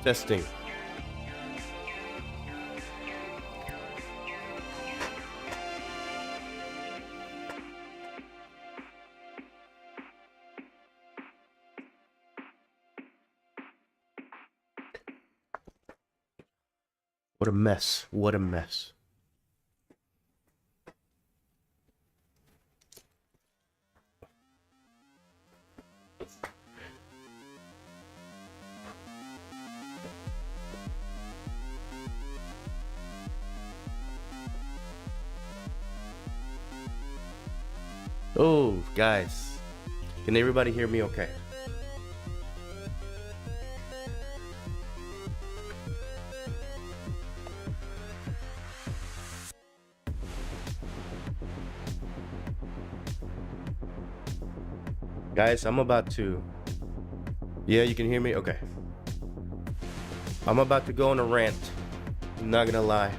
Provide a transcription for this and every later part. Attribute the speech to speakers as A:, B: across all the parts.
A: Testing. What a mess. What a mess. Oh, guys. Can everybody hear me okay? Guys, I'm about to... Yeah, you can hear me? Okay. I'm about to go on a rant. I'm not gonna lie.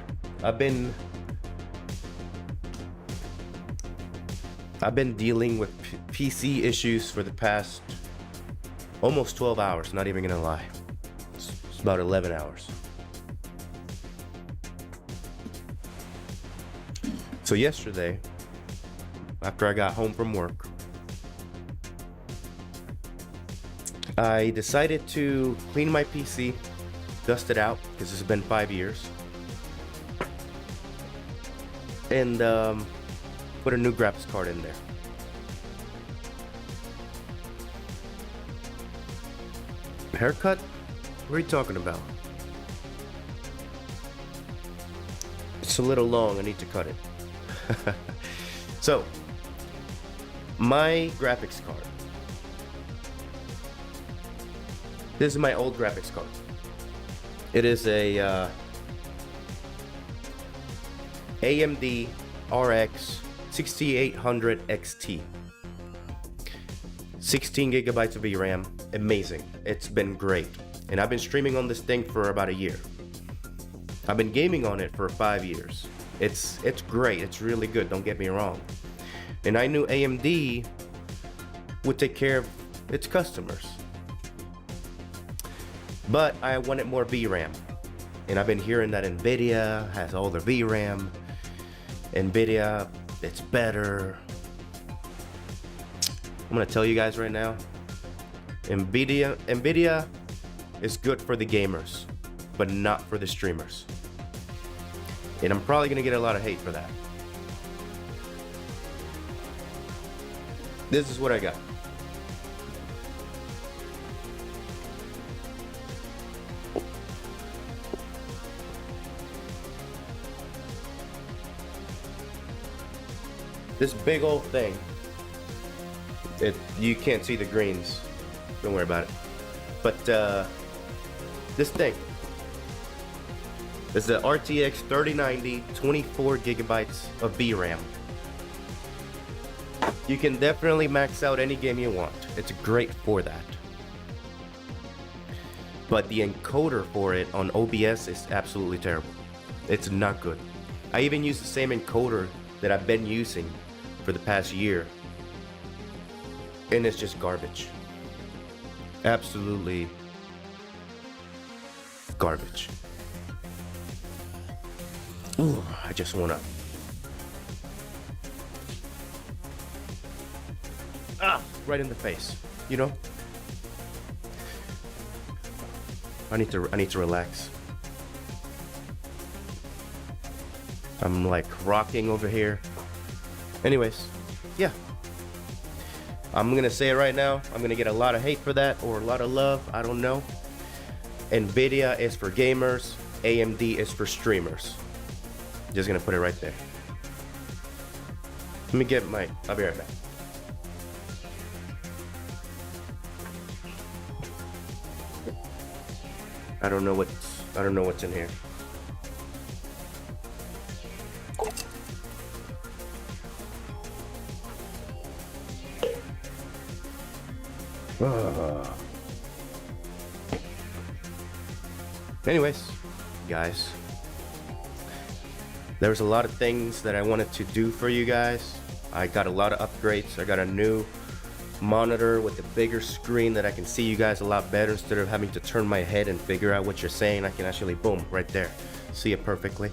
A: I've been dealing with PC issues for the past almost 12 hours, not even gonna lie. It's about 11 hours. So yesterday, after I got home from work, I decided to clean my PC, dust it out, because it's been 5 years, and put a new graphics card in there. Haircut? What are you talking about? It's a little long, I need to cut it. So, my graphics card. This is my old graphics card. It is a AMD RX 6800 XT. 16 gigabytes of VRAM. Amazing. It's been great. And I've been streaming on this thing for about a year. I've been gaming on it for 5 years. It's great. It's really good. Don't get me wrong. And I knew AMD would take care of its customers. But I wanted more VRAM. And I've been hearing that NVIDIA has all the VRAM. NVIDIA, it's better. I'm gonna tell you guys right now, NVIDIA is good for the gamers, but not for the streamers. And I'm probably gonna get a lot of hate for that. This is what I got. This big old thing. You can't see the greens. Don't worry about it. But this thing. This is the RTX 3090, 24 gigabytes of VRAM. You can definitely max out any game you want. It's great for that. But the encoder for it on OBS is absolutely terrible. It's not good. I even use the same encoder that I've been using for the past year, and it's just garbage. Absolutely garbage. Ooh, I just wanna right in the face, you know? I need to relax. I'm like rocking over here. Anyways, yeah. I'm gonna say it right now. I'm gonna get a lot of hate for that, or a lot of love. I don't know. NVIDIA is for gamers. AMD is for streamers. Just gonna put it right there. Let me get my... I'll be right back. I don't know what's in here. Anyways, guys, there's a lot of things that I wanted to do for you guys. I got a lot of upgrades. I got a new monitor with a bigger screen that I can see you guys a lot better. Instead of having to turn my head and figure out what you're saying, I can actually, boom, right there, see it perfectly.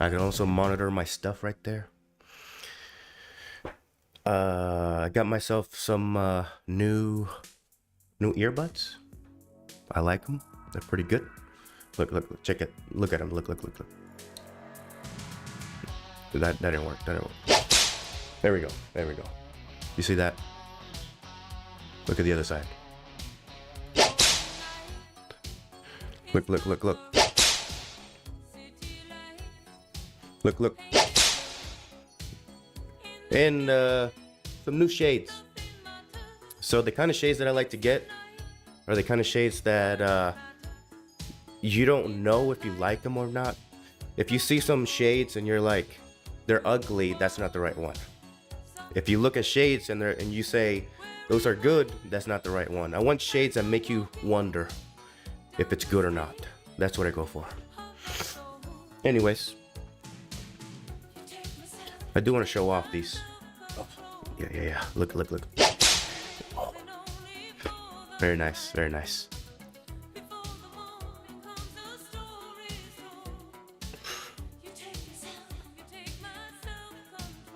A: I can also monitor my stuff right there. I got myself some new earbuds. I like them. They're pretty good. Look, check it. Look at them. Look. That didn't work. There we go. You see that? Look at the other side. Look. Look. And some new shades. So the kind of shades that I like to get are the kind of shades that you don't know if you like them or not. If you see some shades and you're like, they're ugly, that's not the right one. If you look at shades and you say those are good, that's not the right one. I want shades that make you wonder if it's good or not. That's what I go for. Anyways, I do want to show off these. Oh, yeah. Look. Oh. Very nice.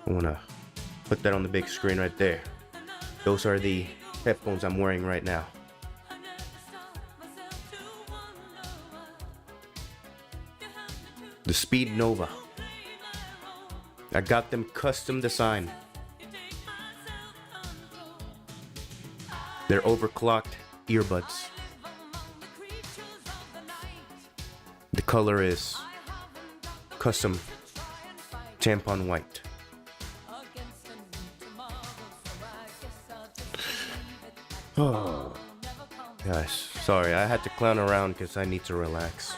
A: I want to put that on the big screen right there. Those are the headphones I'm wearing right now. The Speed Nova. I got them custom designed. They're overclocked earbuds. The color is custom tampon white. Oh, guys, sorry, I had to clown around because I need to relax.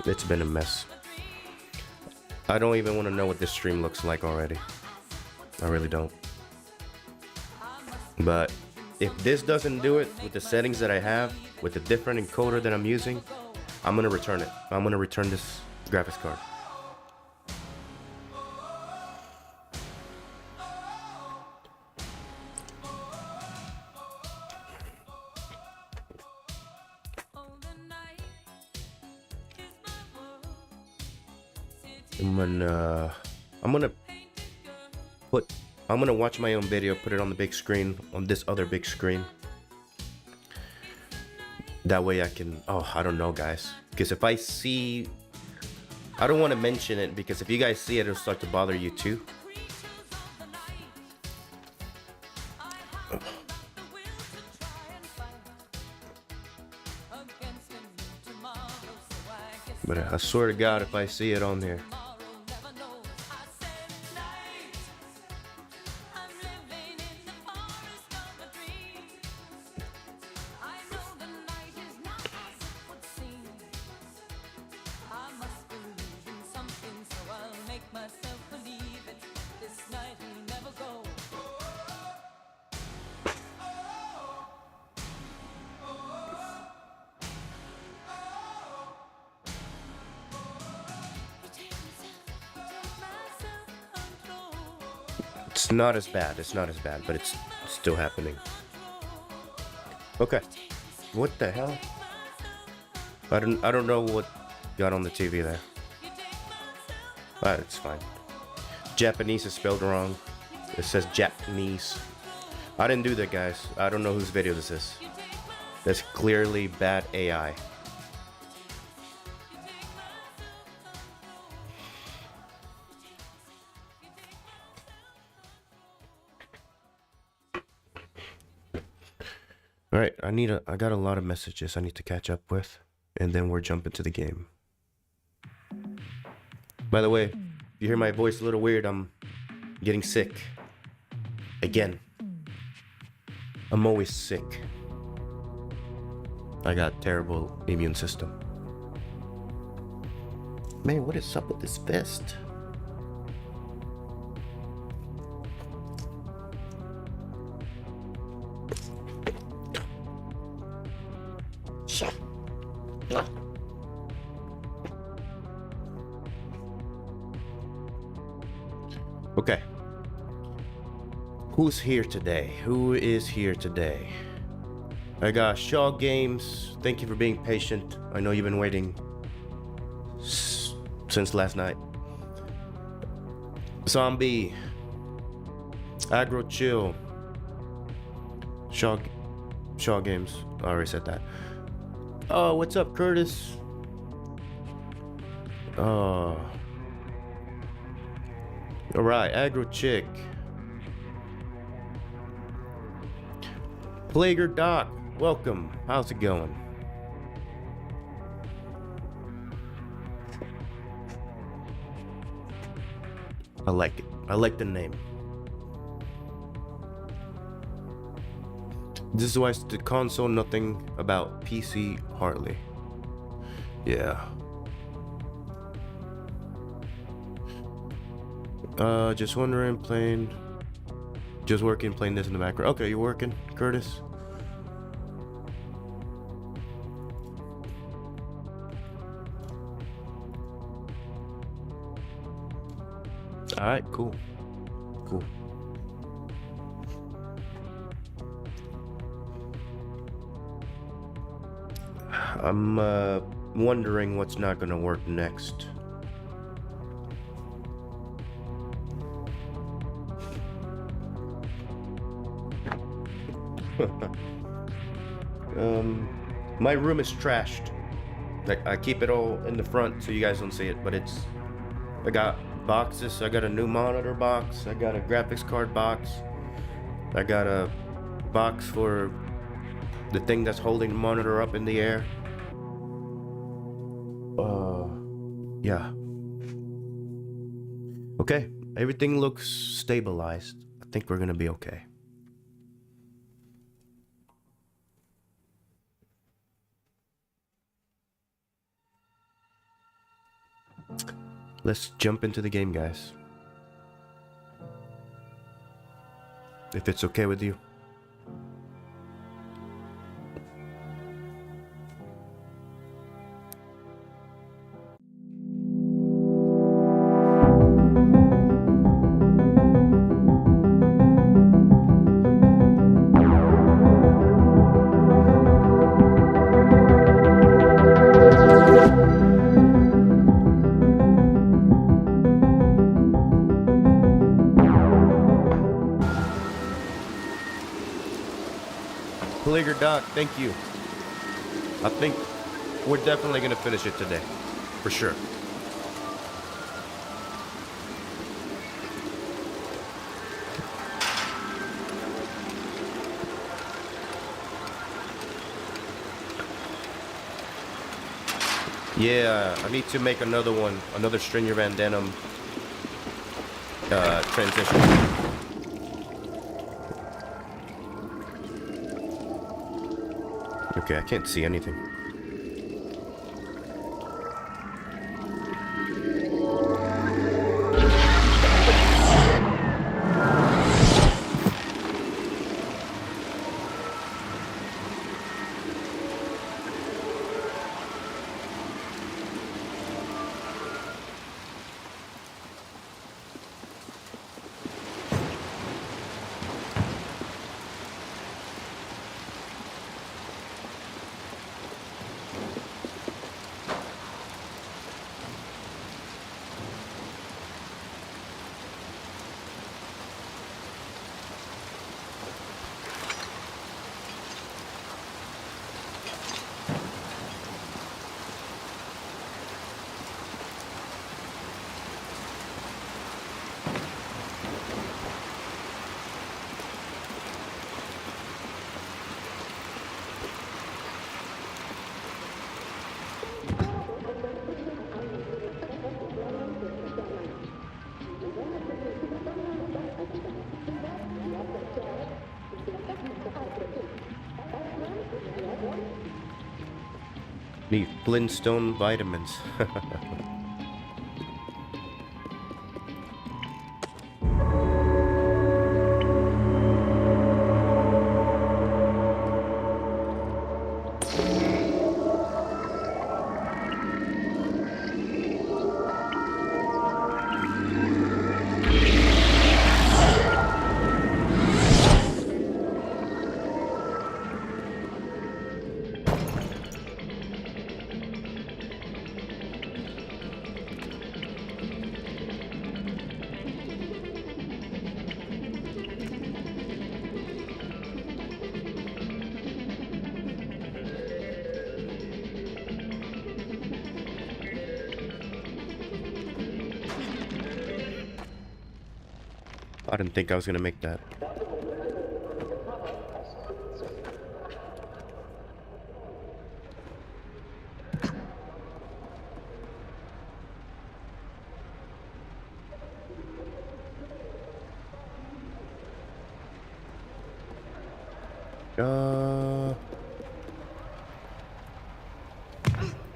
A: It's been a mess. I don't even want to know what this stream looks like already. I really don't. But if this doesn't do it with the settings that I have, with the different encoder that I'm using, I'm going to return it. I'm going to return this graphics card. I'm gonna watch my own video, put it on the big screen, on this other big screen. That way I can, I don't know, guys. Because if I see, I don't want to mention it, because if you guys see it, it'll start to bother you too. But I swear to God, if I see it on there. It's not as bad, but it's still happening. Okay. What the hell? I don't know what got on the TV there. But it's fine. Japanese is spelled wrong. It says Japanese. I didn't do that, guys. I don't know whose video this is. That's clearly bad AI. Alright, I got a lot of messages I need to catch up with, and then we're jumping to the game. By the way, if you hear my voice a little weird, I'm getting sick. Again. I'm always sick. I got terrible immune system. Man, what is up with this vest? Okay. Who's here today? Who is here today? I got Shaw Games. Thank you for being patient. I know you've been waiting since last night. Zombie. Aggro Chill. Shaw Games. I already said that. Oh, what's up, Curtis? Alright, Aggro Chick. Plaguer Doc, welcome. How's it going? I like it. I like the name. This is why it's the console, nothing about PC hardly. Yeah. Just wondering, just working, playing this in the background. Okay, you're working, Curtis? Alright, cool. Cool. I'm wondering what's not gonna work next. My room is trashed. Like, I keep it all in the front so you guys don't see it, but I got boxes. I got a new monitor box. I got a graphics card box. I got a box for the thing that's holding the monitor up in the air. Yeah. Okay, everything looks stabilized. I think we're gonna be okay. Let's jump into the game, guys. If it's okay with you. Doc, thank you. I think we're definitely gonna finish it today, for sure. Yeah, I need to make another one, another Stringer Van Denim transition. Okay, I can't see anything. Need Flintstone vitamins. I didn't think I was gonna make that.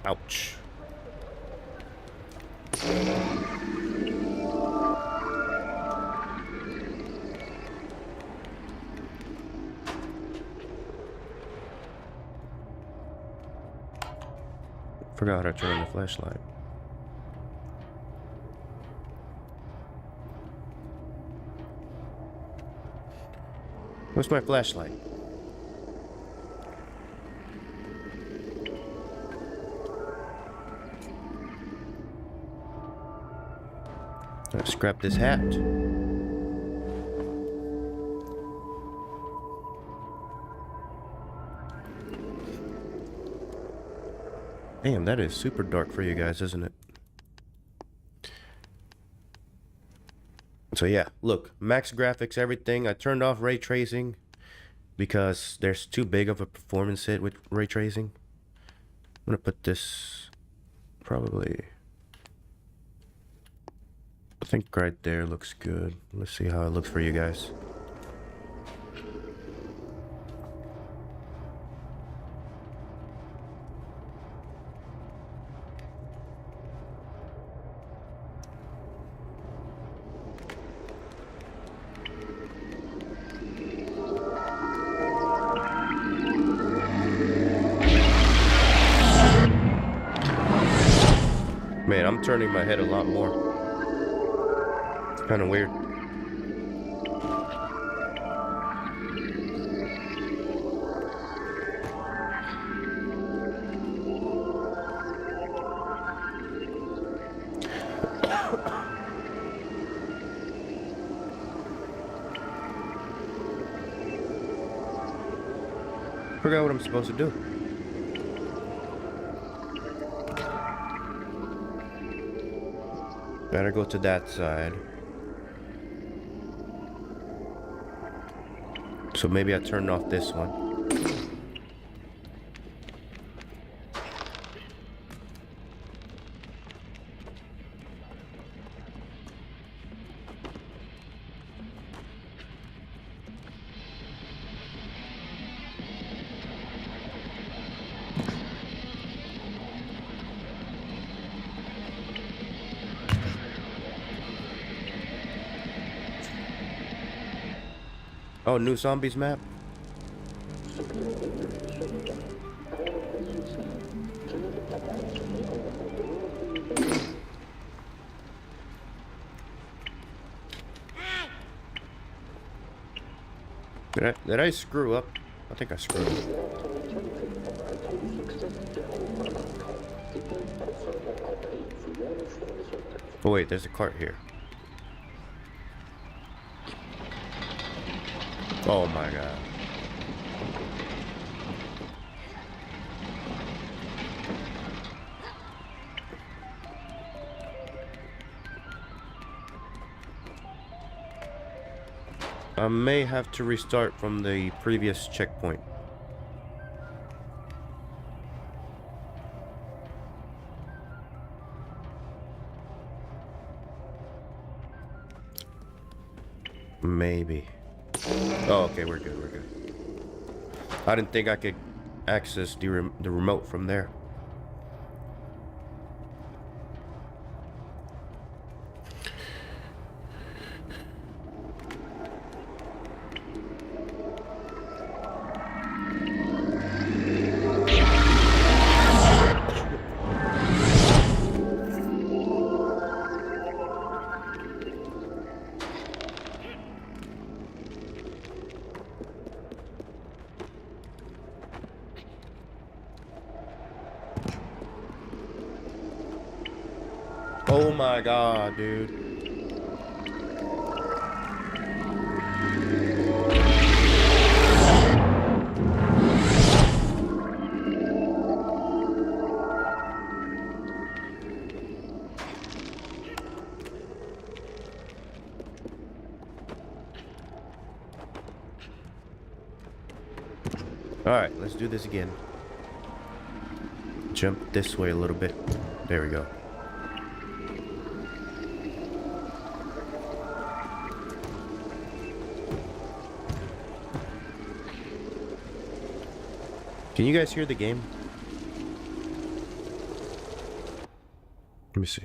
A: Ouch. Forgot how to turn on the flashlight. Where's my flashlight? Let's grab this hat. Damn, that is super dark for you guys, isn't it? So yeah, look, max graphics, everything. I turned off ray tracing because there's too big of a performance hit with ray tracing. I'm gonna put this probably, I think right there looks good. Let's see how it looks for you guys. Man, I'm turning my head a lot more. It's kind of weird. Forgot what I'm supposed to do. Gotta go to that side. So maybe I turned off this one. Oh, new zombies map? Did I screw up? I think I screwed up. Oh wait, there's a cart here. Oh my god. I may have to restart from the previous checkpoint. Maybe. Oh, okay, we're good, we're good. I didn't think I could access the remote from there. Oh my god, dude. Alright, let's do this again. Jump this way a little bit. There we go. Can you guys hear the game? Let me see.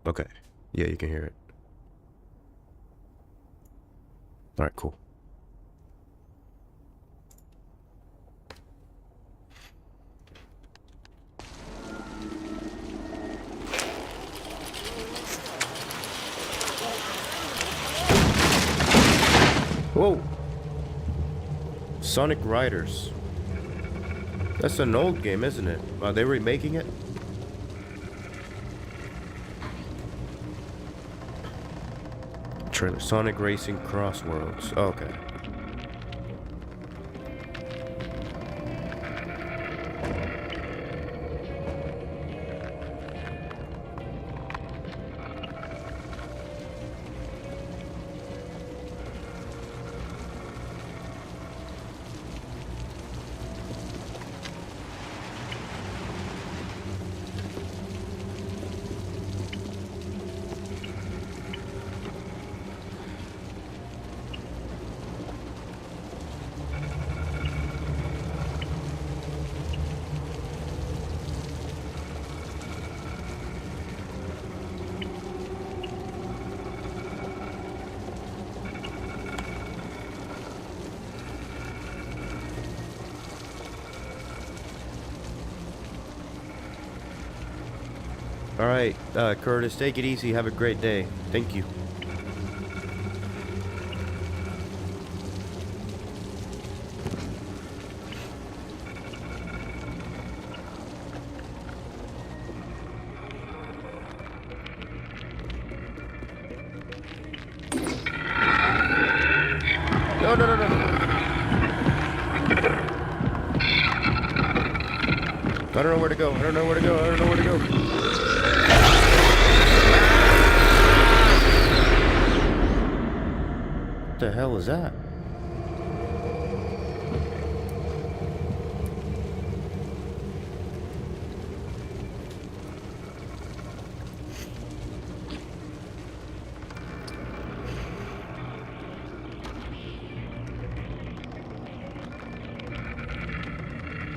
A: Okay. Yeah, you can hear it. Alright, cool. Whoa! Sonic Riders. That's an old game, isn't it? Are they remaking it? Trailer. Sonic Racing Crossworlds. Okay. Alright, Curtis, take it easy. Have a great day. Thank you. No, no, no, no, no. I don't know where to go. I don't know where to go. I don't know where to go. What the hell is that?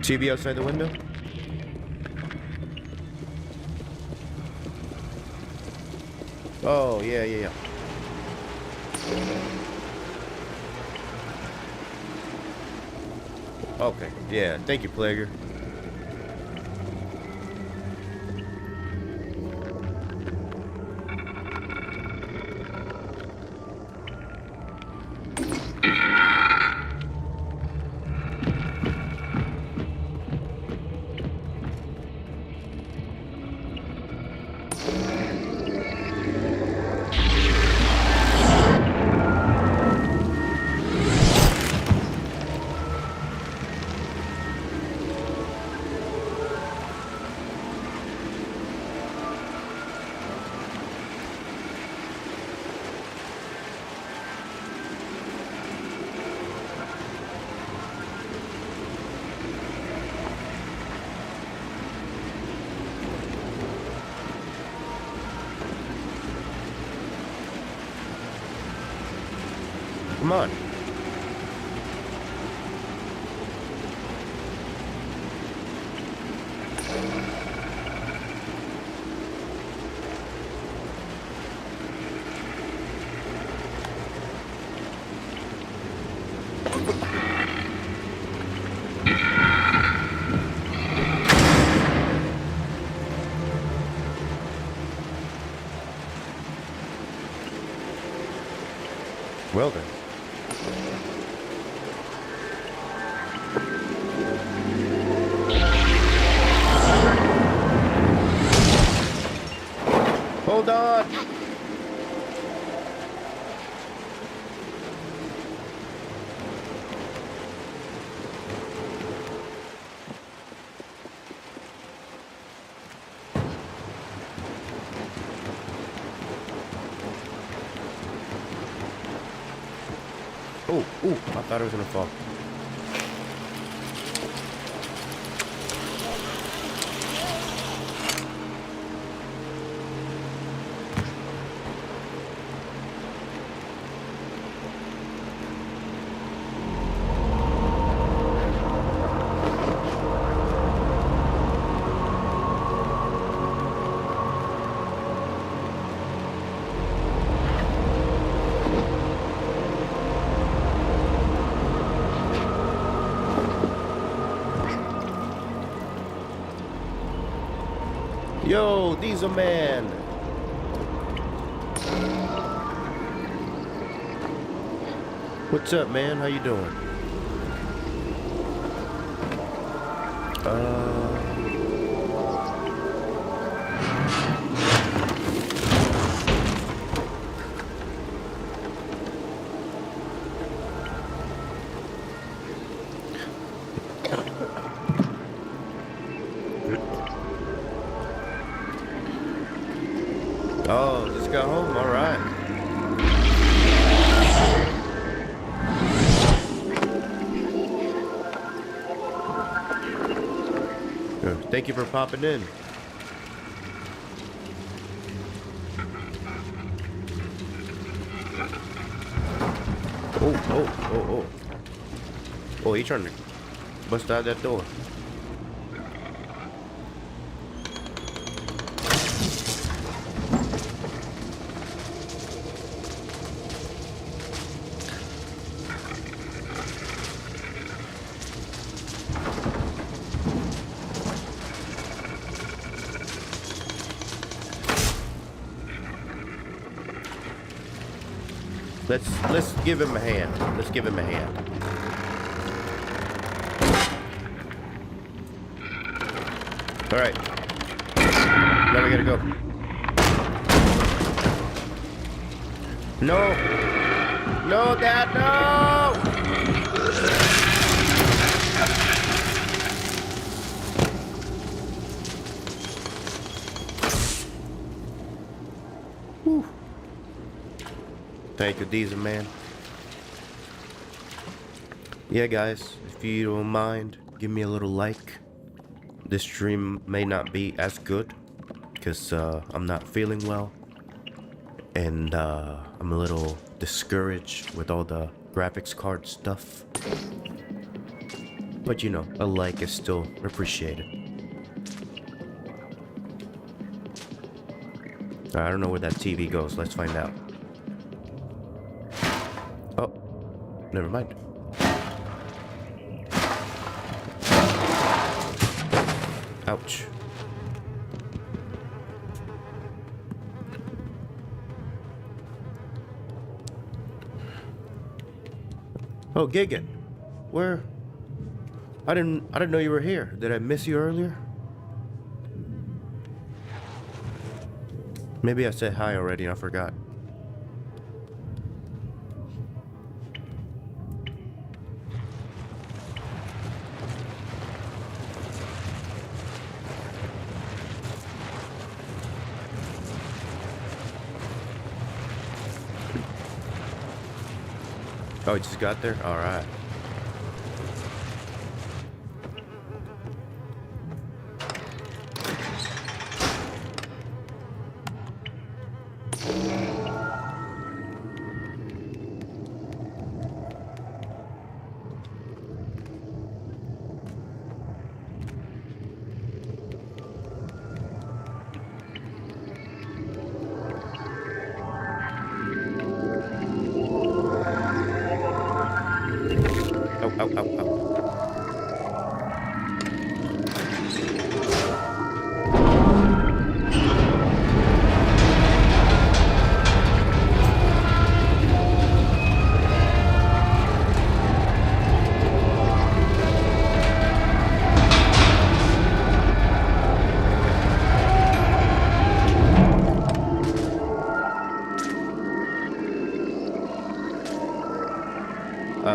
A: TV outside the window? Oh, yeah, yeah, yeah. Okay, yeah, thank you, Plager. Come on. Well then. Hold on! Oh, I thought it was gonna fall. Yo, Diesel Man. What's up, man? How you doing? Oh, just got home. All right. Good. Thank you for popping in. Oh. Oh, he trying to bust out that door. Let's give him a hand. Let's give him a hand. All right. Now we gotta go. No. No, Dad, no! Whew. Thank you, Diesel Man. Yeah, guys, if you don't mind, give me a little like. This stream may not be as good because I'm not feeling well, and I'm a little discouraged with all the graphics card stuff. But you know, a like is still appreciated. I don't know where that TV goes. Let's find out. Oh, never mind. Ouch. Oh, Gigan. Where? I didn't know you were here. Did I miss you earlier? Maybe I said hi already and I forgot. Oh, you just got there? All right. Do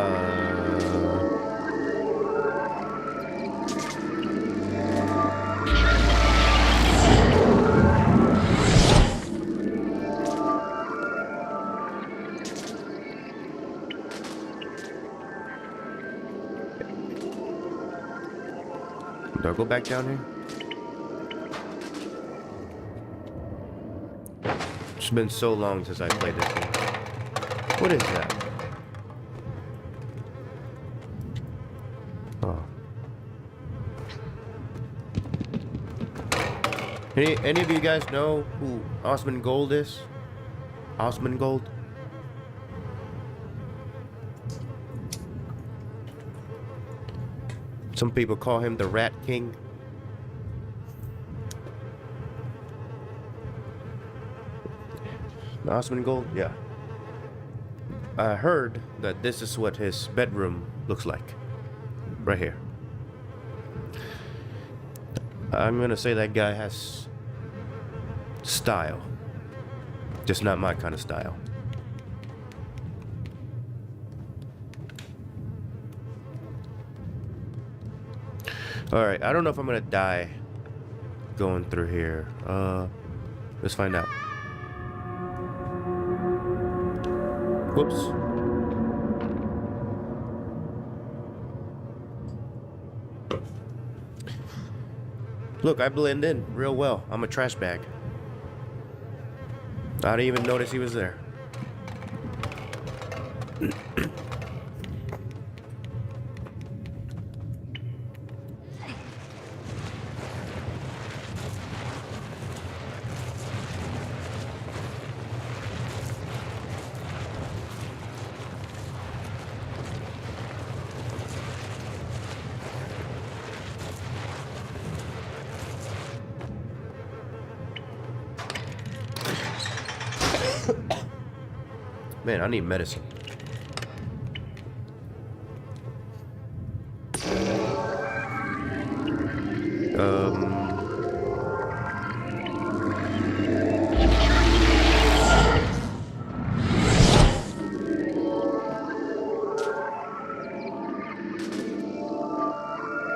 A: I go back down here? It's been so long since I played this game. What is that? Oh. Any of you guys know who Osmond Gold is? Osmond Gold? Some people call him the Rat King. Osmond Gold? Yeah. I heard that this is what his bedroom looks like. Right here. I'm gonna say that guy has style. Just not my kind of style. Alright, I don't know if I'm gonna die going through here. Let's find out. Whoops. Look, I blend in real well. I'm a trash bag. I didn't even notice he was there. Man, I need medicine.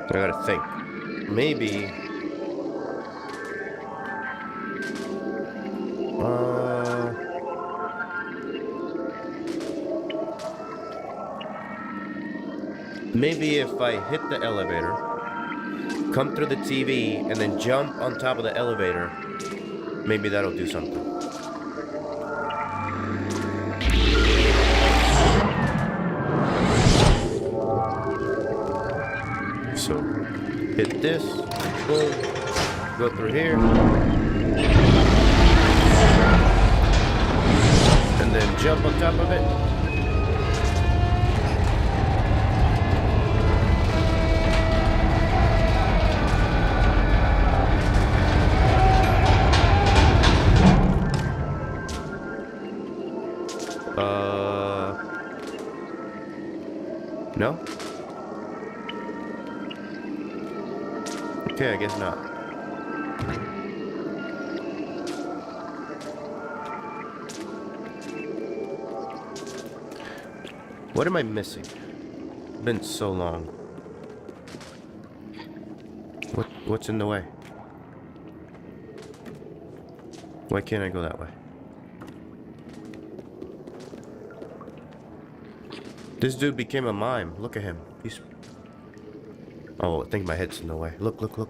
A: I gotta think. Maybe. Maybe if I hit the elevator, come through the TV, and then jump on top of the elevator, maybe that'll do something. So, hit this, boom, go through here, and then jump on top of it. No? Okay, I guess not. What am I missing? It's been so long. What's in the way? Why can't I go that way? This dude became a mime. Look at him. He's... Oh, I think my head's in the way. Look, look, look.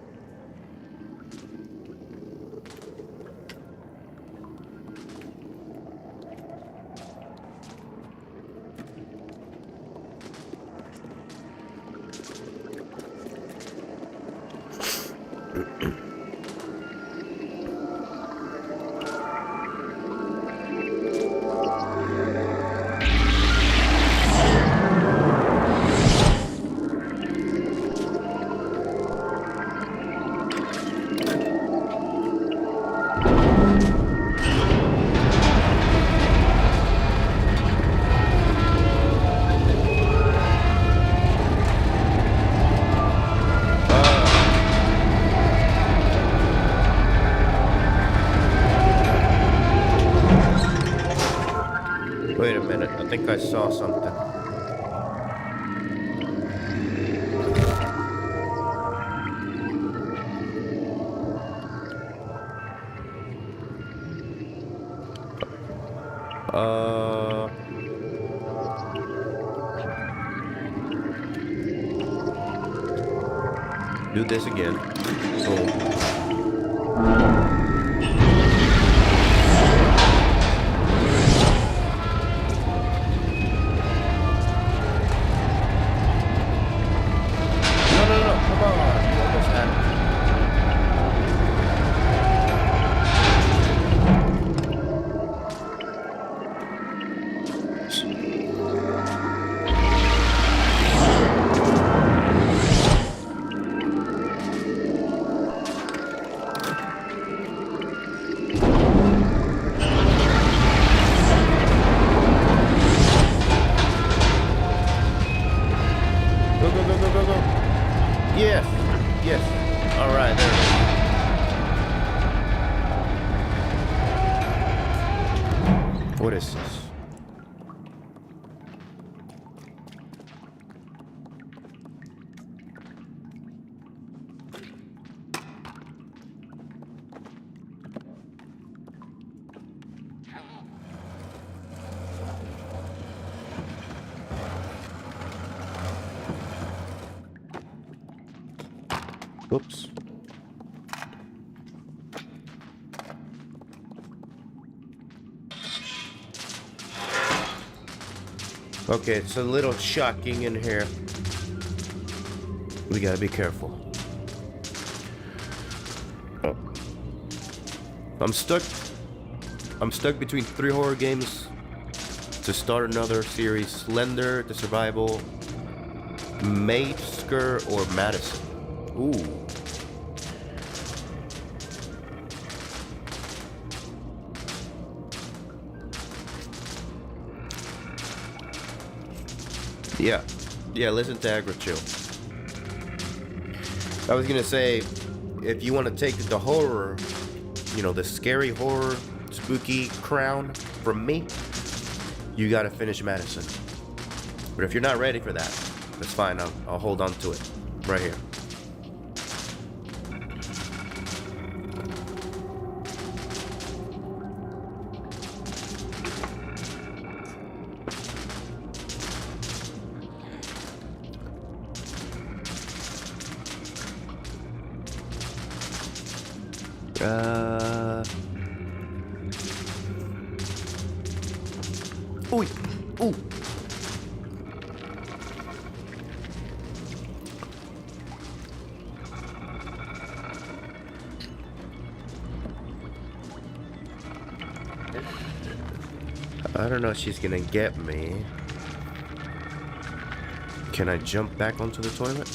A: Wait a minute, I think I saw something. Do this again. Boom. Yes, yes. All right, there it is. What is this? Oops. Okay, it's a little shocking in here. We gotta be careful. Oh. I'm stuck between 3 horror games to start another series. Slender, The Survival, Maidsker, or Madison. Ooh. Yeah, listen to Aggro Chill. I was gonna say, if you want to take the horror, the scary horror, spooky crown from me, you gotta finish Madison. But if you're not ready for that, that's fine, I'll hold on to it, right here. Ooh. Ooh. I don't know if she's gonna get me. Can I jump back onto the toilet?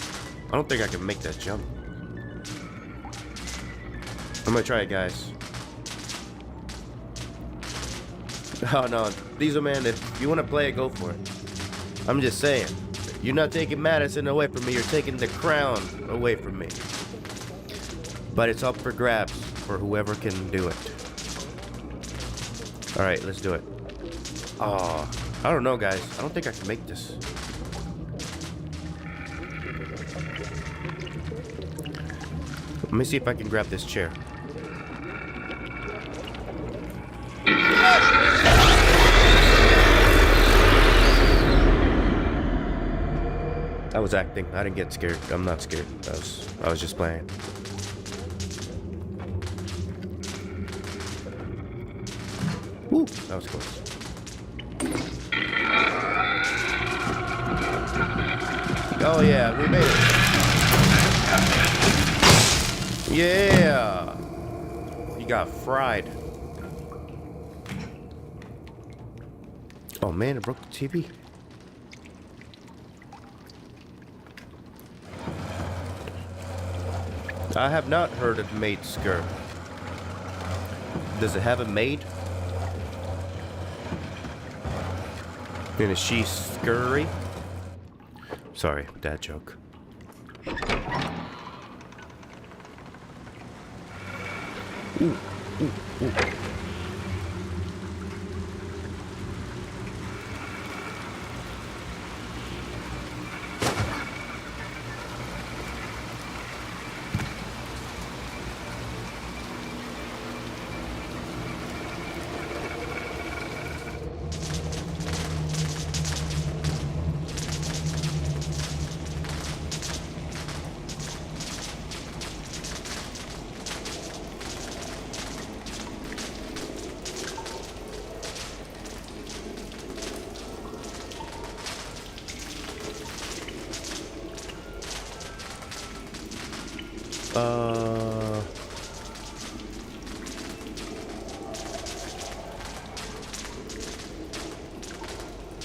A: I don't think I can make that jump. I'm gonna try it, guys. Oh no, Diesel Man, if you wanna play it, go for it. I'm just saying, you're not taking Madison away from me, you're taking the crown away from me. But it's up for grabs for whoever can do it. Alright, let's do it. Oh, I don't know, guys. I don't think I can make this. Let me see if I can grab this chair. I was acting. I didn't get scared. I'm not scared. I was just playing. Woo, that was close. Oh yeah, we made it. Yeah. You got fried. Oh man, it broke the TV. I have not heard of Maidsker. Does it have a maid? And is she scurry? Sorry, dad joke. Ooh, ooh, ooh. Uh...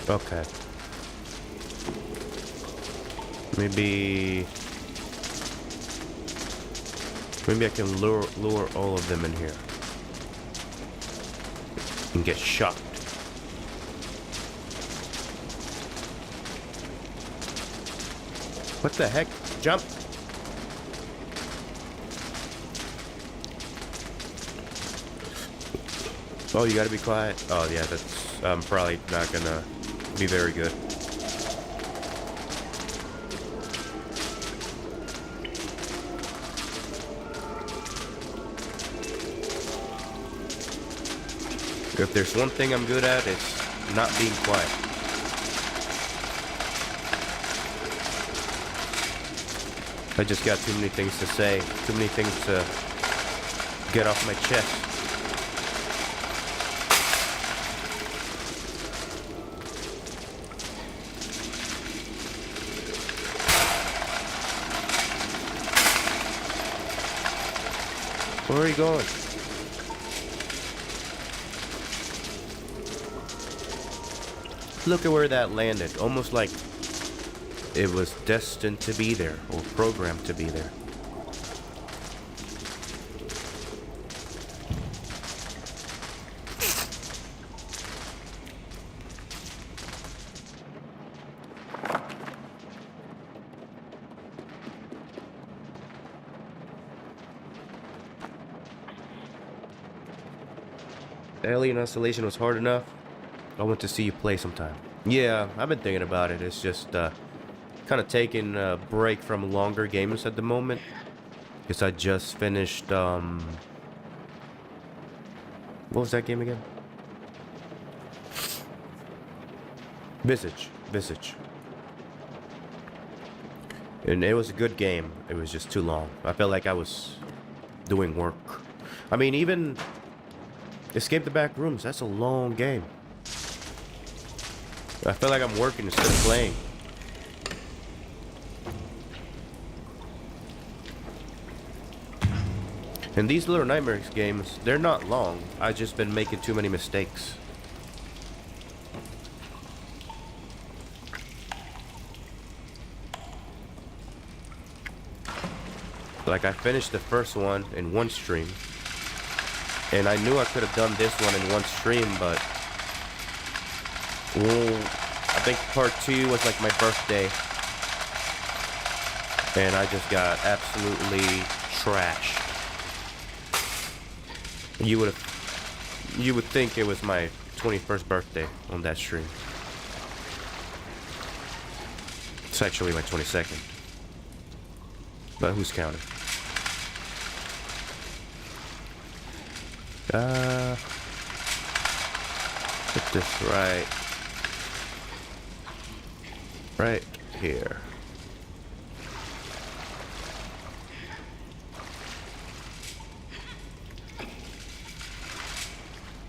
A: Okay. Maybe I can lure all of them in here and get shocked. What the heck? Jump! Oh, you gotta be quiet. Oh yeah, that's probably not gonna be very good. If there's one thing I'm good at, it's not being quiet. I just got too many things to say, too many things to get off my chest. Where are you going? Look at where that landed. Almost like it was destined to be there, or programmed to be there. The Alien Isolation was hard enough. I want to see you play sometime. Yeah, I've been thinking about it. It's just kind of taking a break from longer games at the moment. Because I just finished, what was that game again? Visage. And it was a good game. It was just too long. I felt like I was doing work. I mean, even Escape the Back Rooms, that's a long game. I feel like I'm working instead of playing. And these Little Nightmares games, they're not long. I've just been making too many mistakes. Like, I finished the first one in one stream. And I knew I could have done this one in one stream, but... well, I think part 2 was like my birthday. And I just got absolutely trashed. You would think it was my 21st birthday on that stream. It's actually my 22nd. But who's counting? Put this right here.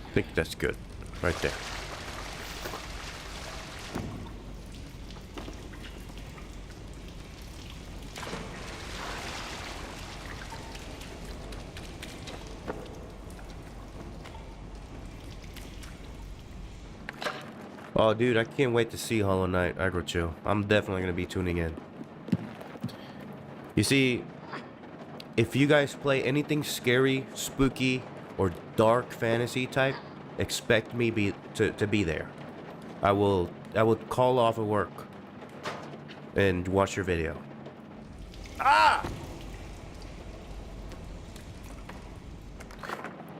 A: I think that's good. Right there. Oh, dude, I can't wait to see Hollow Knight Aggro Chill. I'm definitely going to be tuning in. You see, if you guys play anything scary, spooky, or dark fantasy type, expect me to be there. I will call off of work and watch your video. Ah!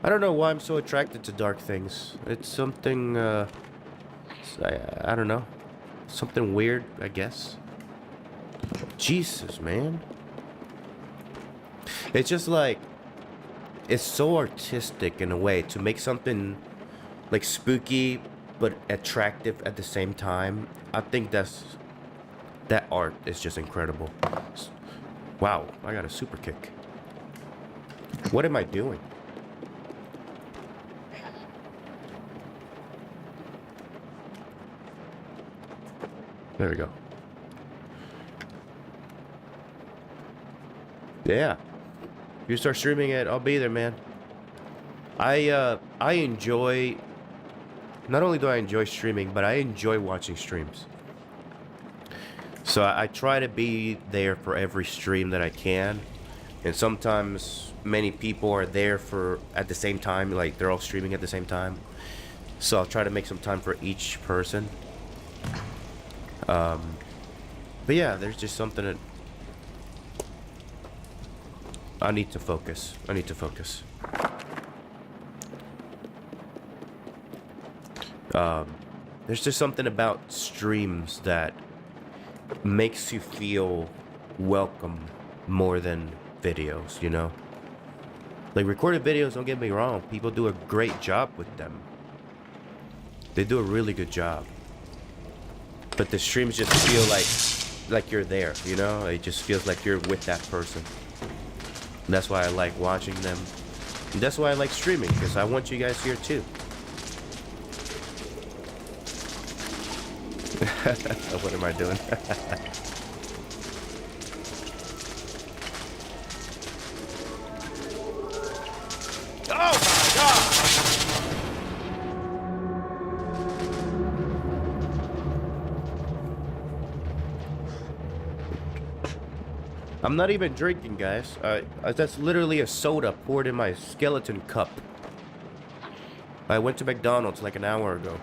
A: I don't know why I'm so attracted to dark things. It's something, I don't know. Something weird, I guess. Jesus, man. It's just like, it's so artistic in a way to make something like spooky but attractive at the same time. I think that art is just incredible. Wow, I got a super kick. What am I doing? There we go. Yeah. If you start streaming it, I'll be there, man. I enjoy. Not only do I enjoy streaming, but I enjoy watching streams. So I try to be there for every stream that I can, and sometimes many people are there for at the same time, like they're all streaming at the same time. So I'll try to make some time for each person. But yeah, there's just something that I need to focus. I need to focus. There's just something about streams that makes you feel welcome more than videos, you know? Like recorded videos, don't get me wrong, people do a great job with them. They do a really good job. But the streams just feel like you're there, you know? It just feels like you're with that person. And that's why I like watching them. And that's why I like streaming, because I want you guys here too. What am I doing? Oh my God! I'm not even drinking, guys. That's literally a soda poured in my skeleton cup. I went to McDonald's like an hour ago.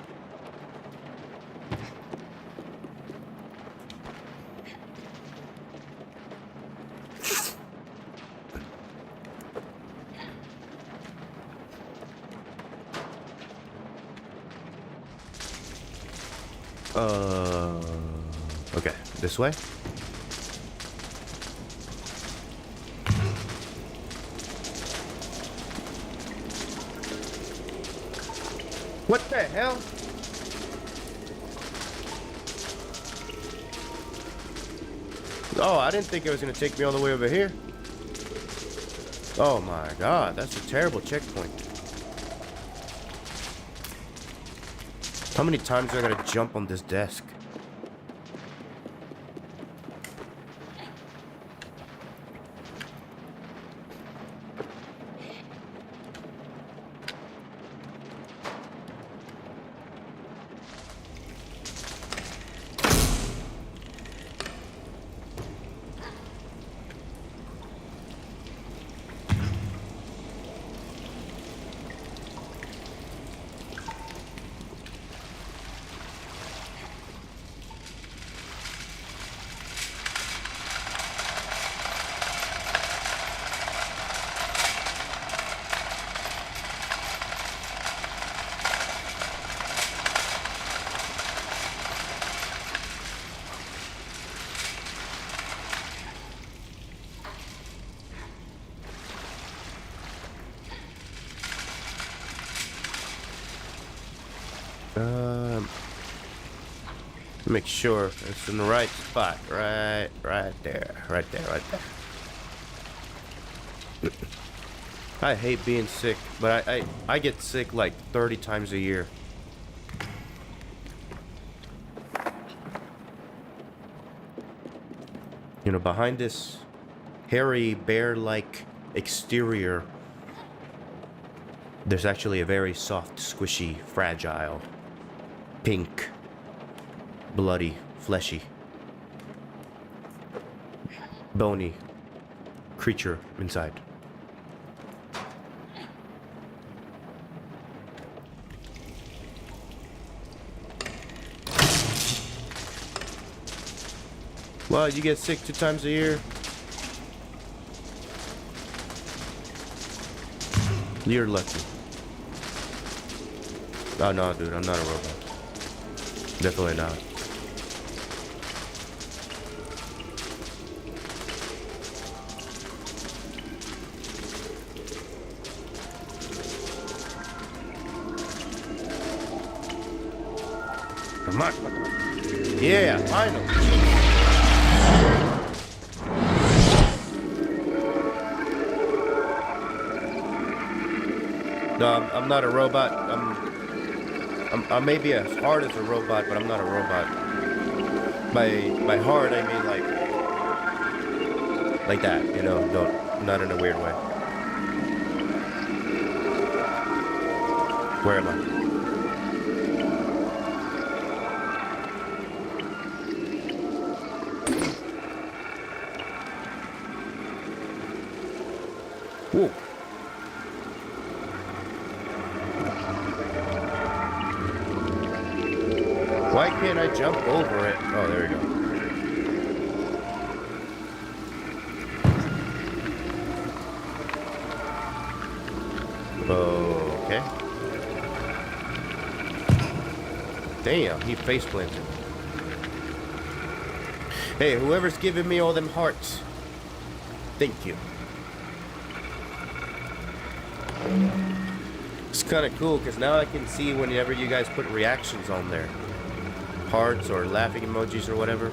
A: Okay, this way. What the hell? Oh, I didn't think it was gonna take me all the way over here. Oh my God, that's a terrible checkpoint. How many times do I gotta jump on this desk? Make sure it's in the right spot. Right there. Right there. I hate being sick, but I get sick like 30 times a year. You know, behind this hairy bear-like exterior, there's actually a very soft, squishy, fragile, pink, bloody, fleshy, bony creature inside. Well, you get sick 2 times a year. You're lucky. Oh no, dude, I'm not a robot. Definitely not. Come on. Yeah, finally. No, I'm not a robot. I may be as hard as a robot, but I'm not a robot. By hard, I mean like that, you know, not in a weird way. Where am I? Whoa. Why can't I jump over it? Oh, there we go. Okay. Damn, he face planted. Hey, whoever's giving me all them hearts, thank you. It's kind of cool because now I can see whenever you guys put reactions on there. Hearts or laughing emojis or whatever.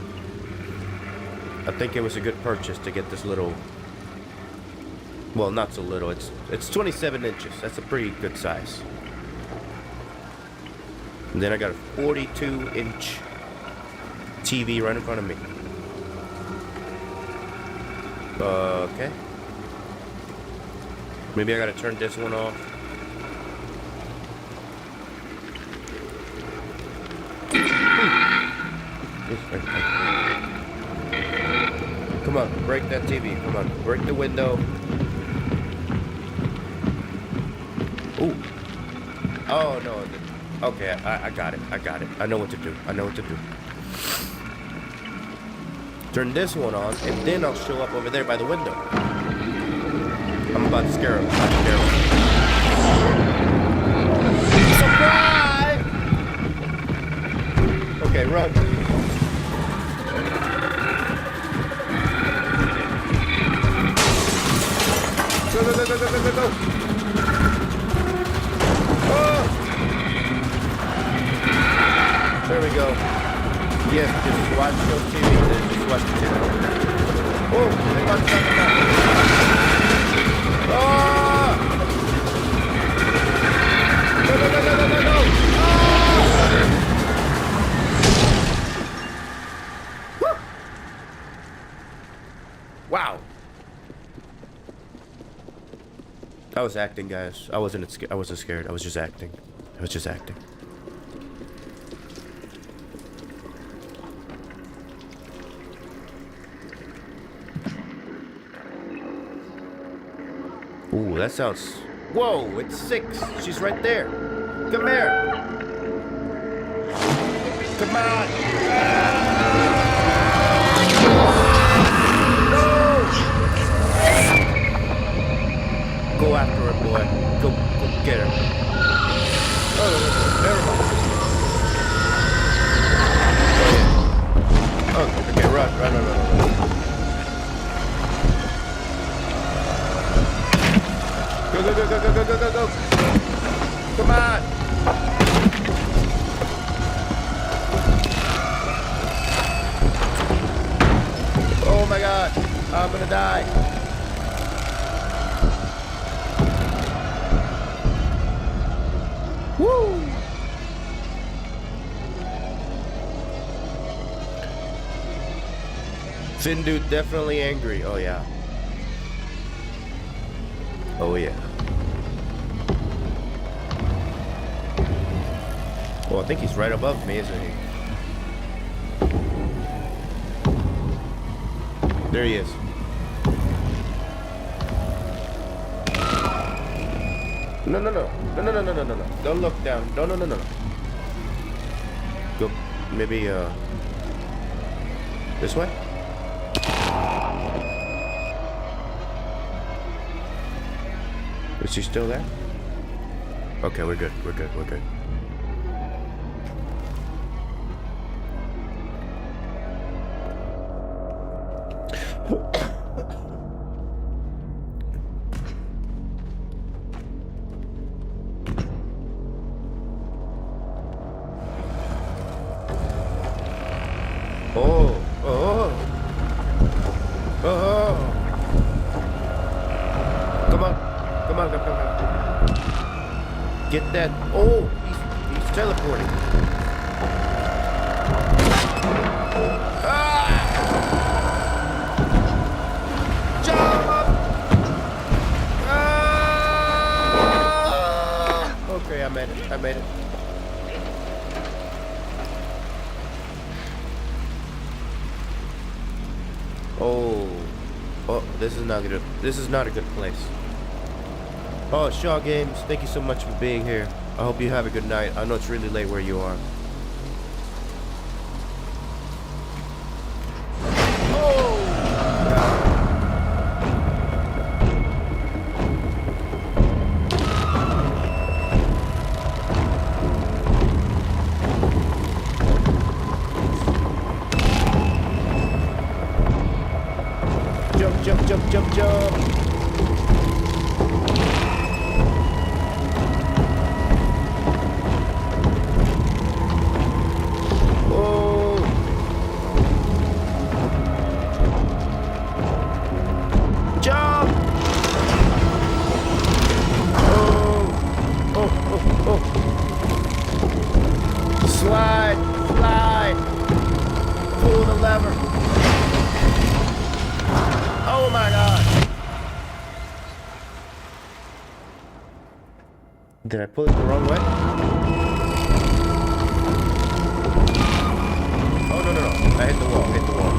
A: I think it was a good purchase to get this little, well, not so little, it's 27 inches. That's a pretty good size. And then I got a 42-inch TV right in front of me. Okay. Maybe I gotta turn this one off. Come on, break that TV. Come on, break the window. Ooh. Oh, no. Okay, I got it. I got it. I know what to do. I know what to do. Turn this one on, and then I'll show up over there by the window. I'm about to scare him. I'm about to scare him. Surprise! Okay, run. Go, go, go, go, go, go, go, go. Oh! There we go. Yes, just watch your TV. Just watch the TV. Oh, they got something back. Oh! No, no, no, no, no, no, no! Oh! Woo! Wow. I was acting, guys. I wasn't scared. I was just acting. I was just acting. Ooh, that sounds... Whoa, it's 6. She's right there. Come here. Come on. No! Go after her, boy. Go get her. Oh, never mind. Oh, yeah. Oh, okay, run. Go, go, go, go, go, go, go, go, go. Come on. Oh my God. I'm gonna die. Woo. Fin dude definitely angry. Oh yeah. Oh yeah. Well, I think he's right above me, isn't he? There he is. No. Don't look down. No. Go, maybe, this way? Is she still there? Okay, we're good. Come on. Get that. Oh, he's teleporting. Ah! Jump! Ah! Okay, I made it. I made it. Oh. Oh, this is not good. This is not a good place. Oh, Shaw Games, thank you so much for being here. I hope you have a good night. I know it's really late where you are. Jump, jump, jump, jump. Oh. Jump. Oh. Oh, oh, oh. Slide, slide. Pull the lever. Oh my God! Did I pull it the wrong way? Oh no no no! I hit the wall. Hit the wall.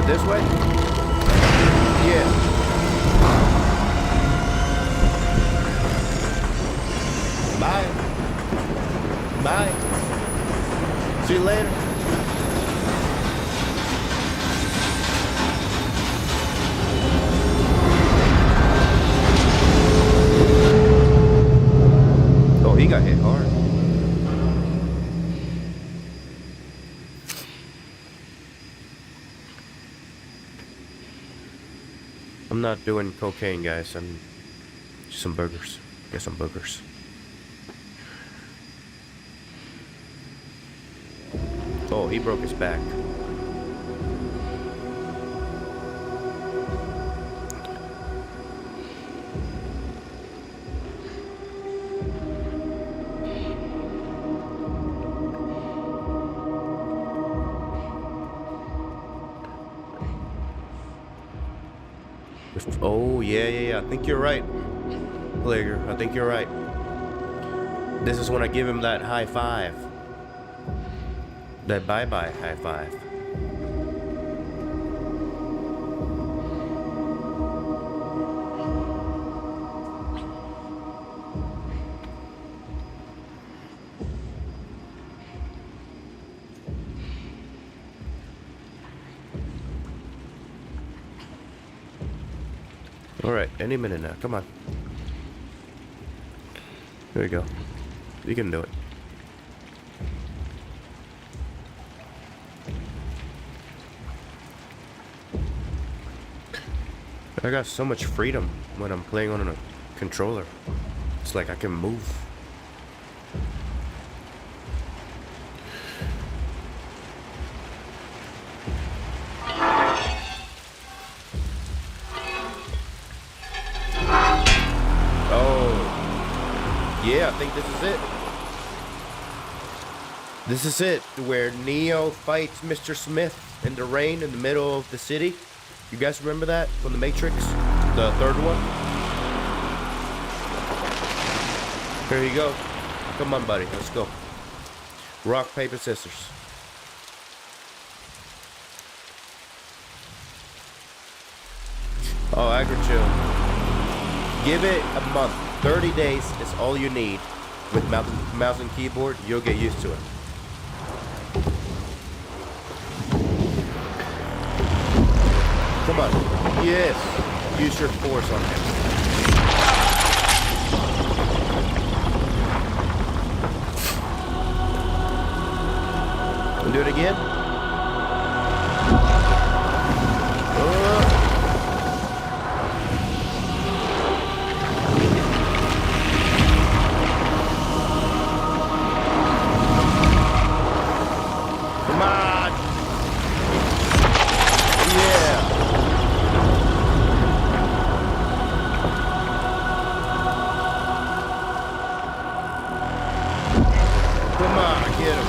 A: This way? Yeah. Bye. Bye. See you later. Oh, he got hit hard. I'm not doing cocaine, guys. I'm just some burgers. Get some burgers. Oh, he broke his back. Oh, yeah. I think you're right, Plager. I think you're right. This is when I give him that high five. That bye-bye high five. Alright, any minute now. Come on. There we go. You can do it. I got so much freedom when I'm playing on a controller. It's like I can move. Yeah, I think this is it. This is it, where Neo fights Mr. Smith in the rain in the middle of the city. You guys remember that from the Matrix? The third one? Here you go. Come on, buddy. Let's go. Rock, paper, scissors. Oh, Agrichill. Give it a month. 30 days is all you need. With mouse and keyboard, you'll get used to it. Come on. Yes. Use your force on him. And do it again. Come on. Yeah. get him.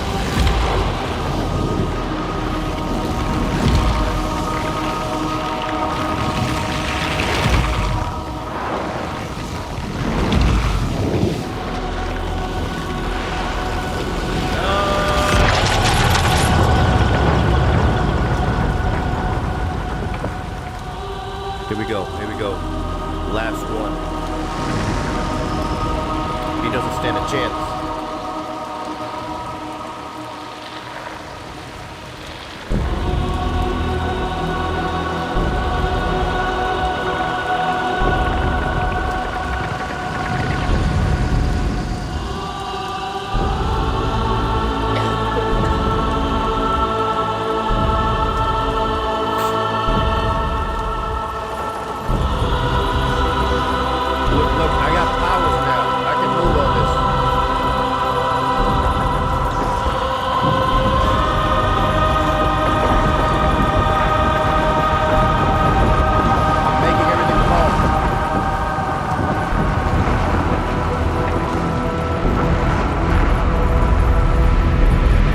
A: Here we go. Here we go. Last one. He doesn't stand a chance. Look, I got powers now. I can move all this. I'm making everything fall.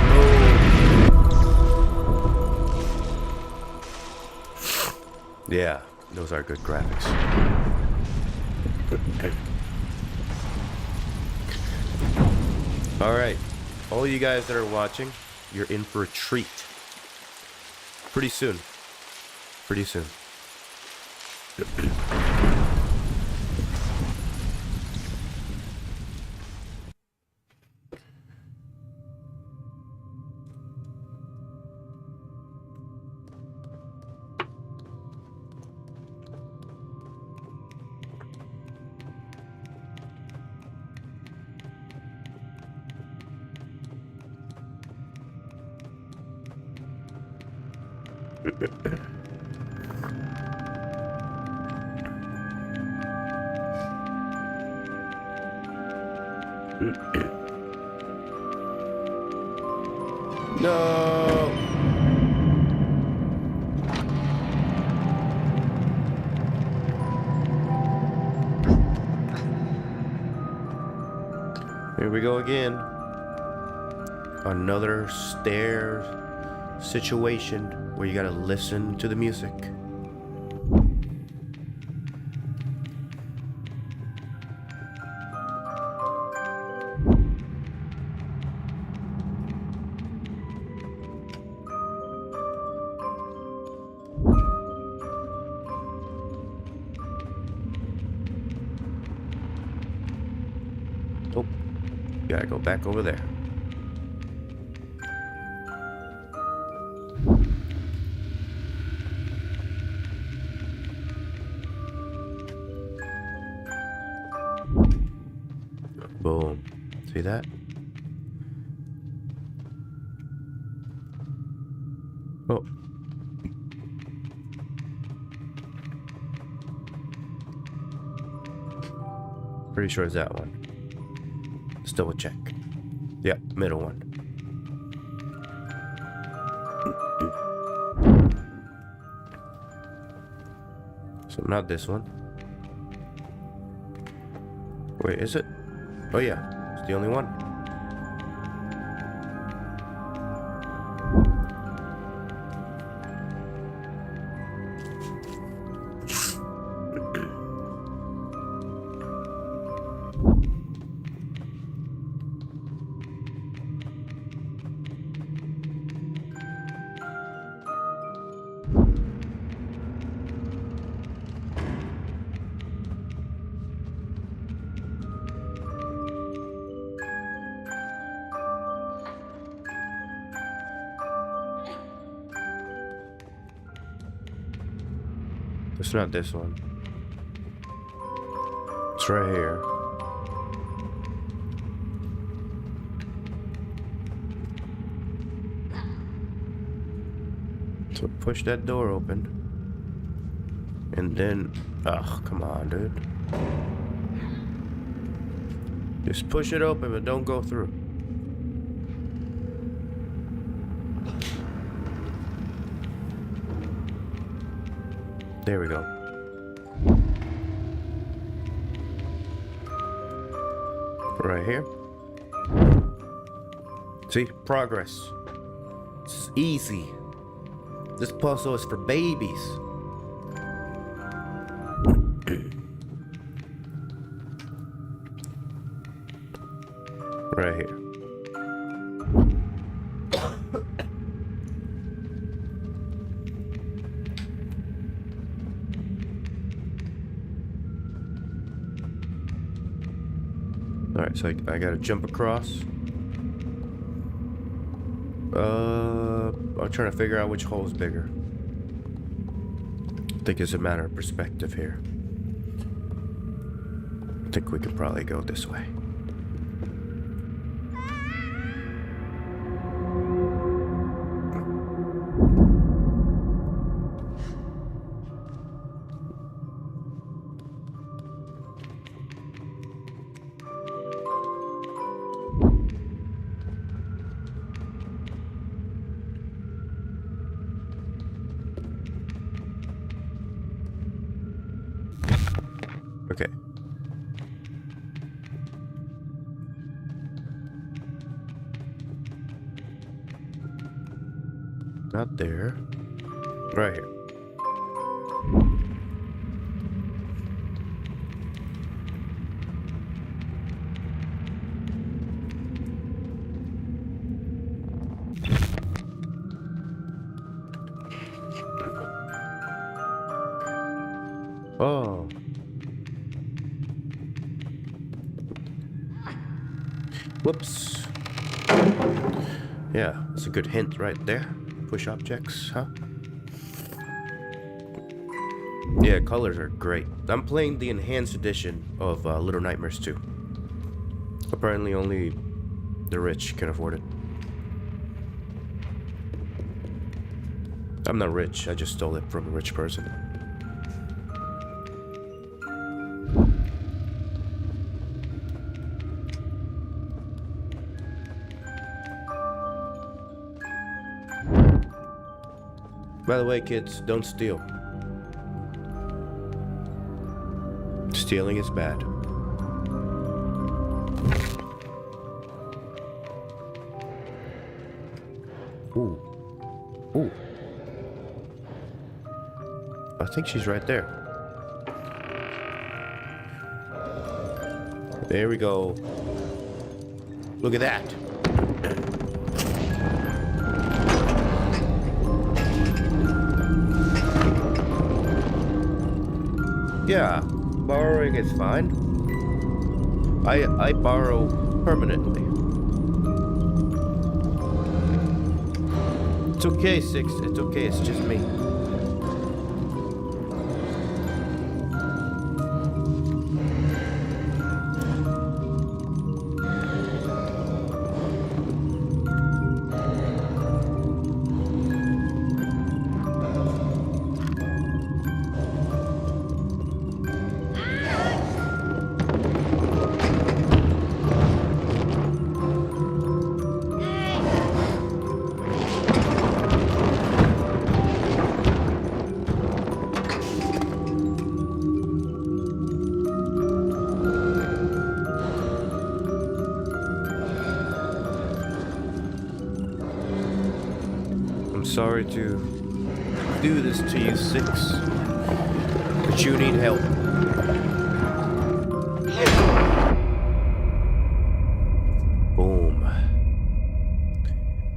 A: Oh. Yeah, those are good graphics. All right, all you guys that are watching, you're in for a treat. Pretty soon. Pretty soon. No. Here we go again. Another stair situation where you gotta listen to the music. Oh, gotta go back over there. Boom. See that? Oh. Pretty sure it's that one. Let's double check. Yep, middle one. So not this one. Wait, is it? Oh yeah, it's the only one. It's not this one. It's right here. So push that door open. And then... oh, come on, dude. Just push it open, but don't go through. There we go. Right here. See? Progress. It's easy. This puzzle is for babies. Right here. Alright, so I gotta jump across. I'm trying to figure out which hole is bigger. I think it's a matter of perspective here. I think we could probably go this way. Okay. Not there. Right here. Oh. Whoops. Yeah, that's a good hint right there. Push objects, huh? Yeah, colors are great. I'm playing the enhanced edition of Little Nightmares 2. Apparently only the rich can afford it. I'm not rich, I just stole it from a rich person. By the way, kids, don't steal. Stealing is bad. Ooh. Ooh. I think she's right there. There we go. Look at that. Yeah, borrowing is fine. I borrow permanently. It's okay, Six. It's okay, it's just me. Sorry to do this to you, Six, but you need help. Boom.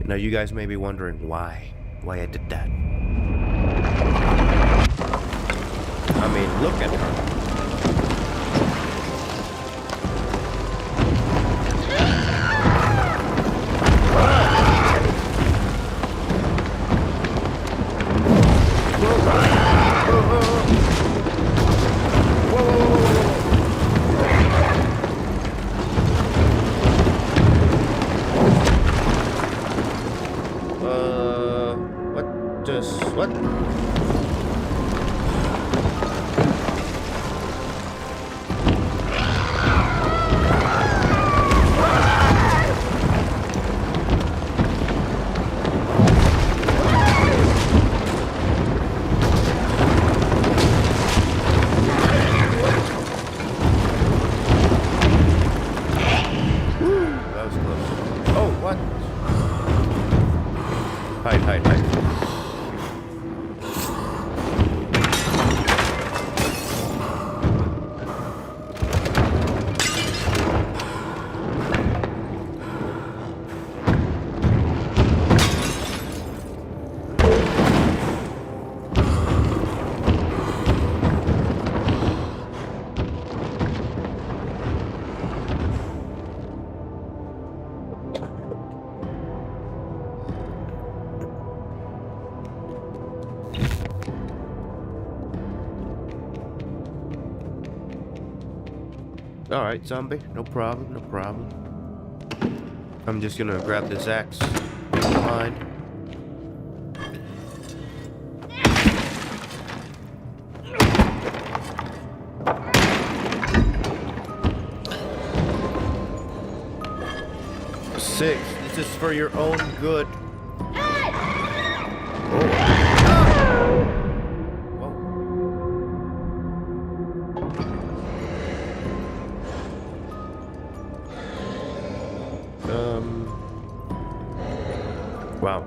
A: Now you guys may be wondering why I did that. I mean, look at her. What? Alright, zombie. No problem, no problem. I'm just gonna grab this axe. Fine. Six. This is for your own good. Wow.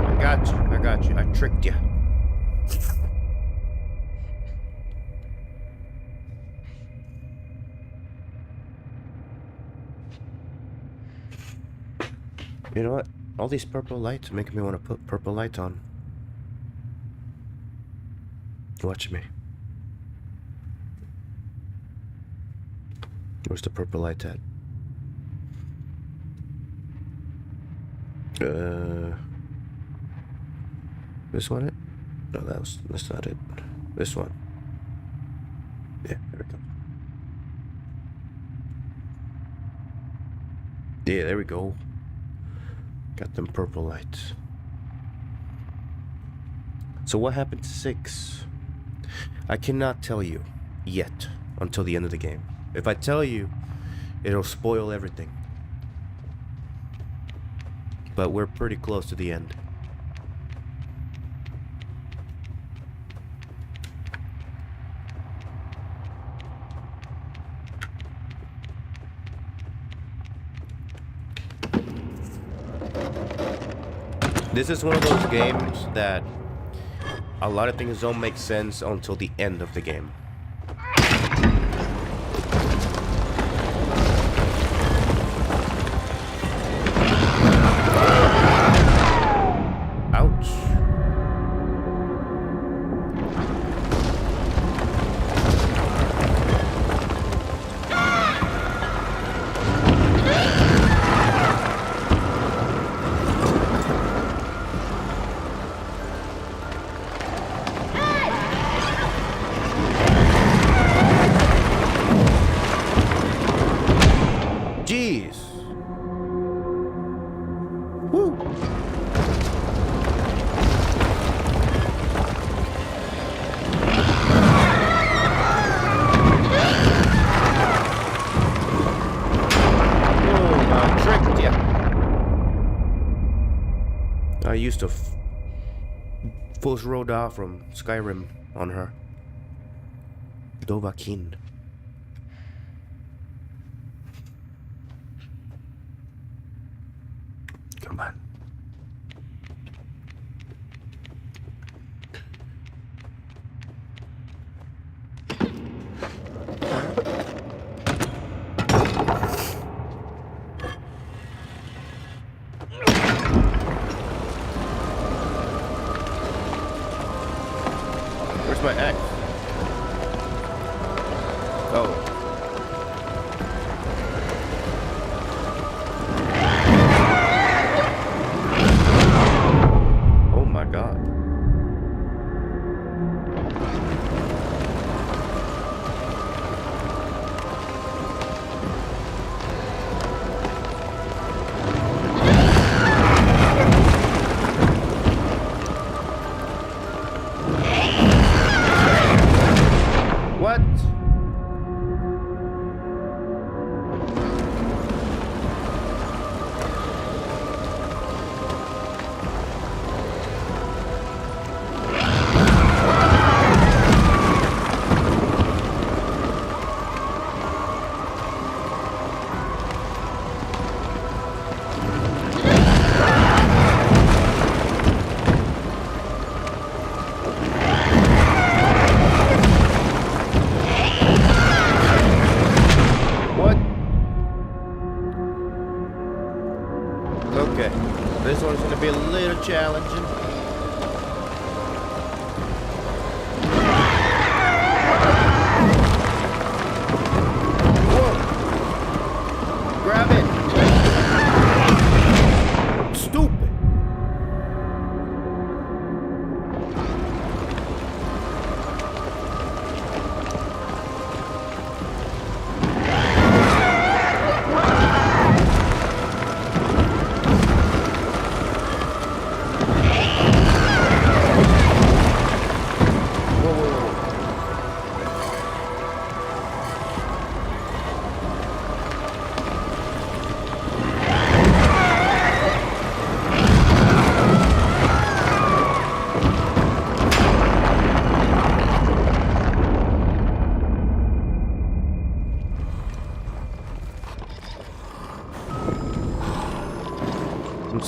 A: I got you. I tricked you. You know what? All these purple lights make me want to put purple lights on. Watch me. Where's the purple light at? This one it? No, that's not it. This one. Yeah, there we go. Yeah, there we go. Got them purple lights. So what happened to 6? I cannot tell you yet until the end of the game. If I tell you, it'll spoil everything. But we're pretty close to the end. This is one of those games that a lot of things don't make sense until the end of the game. Ouch. Jeez. Woo. Oh, I tricked ya. I used a Full Road out from Skyrim on her. Dovahkiin. Come on. Where's my axe? Oh. What?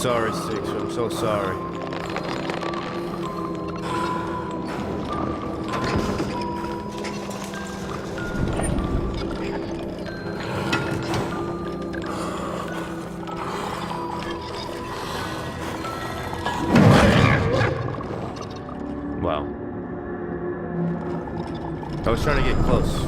A: sorry, Six. I'm so sorry. Wow. I was trying to get close.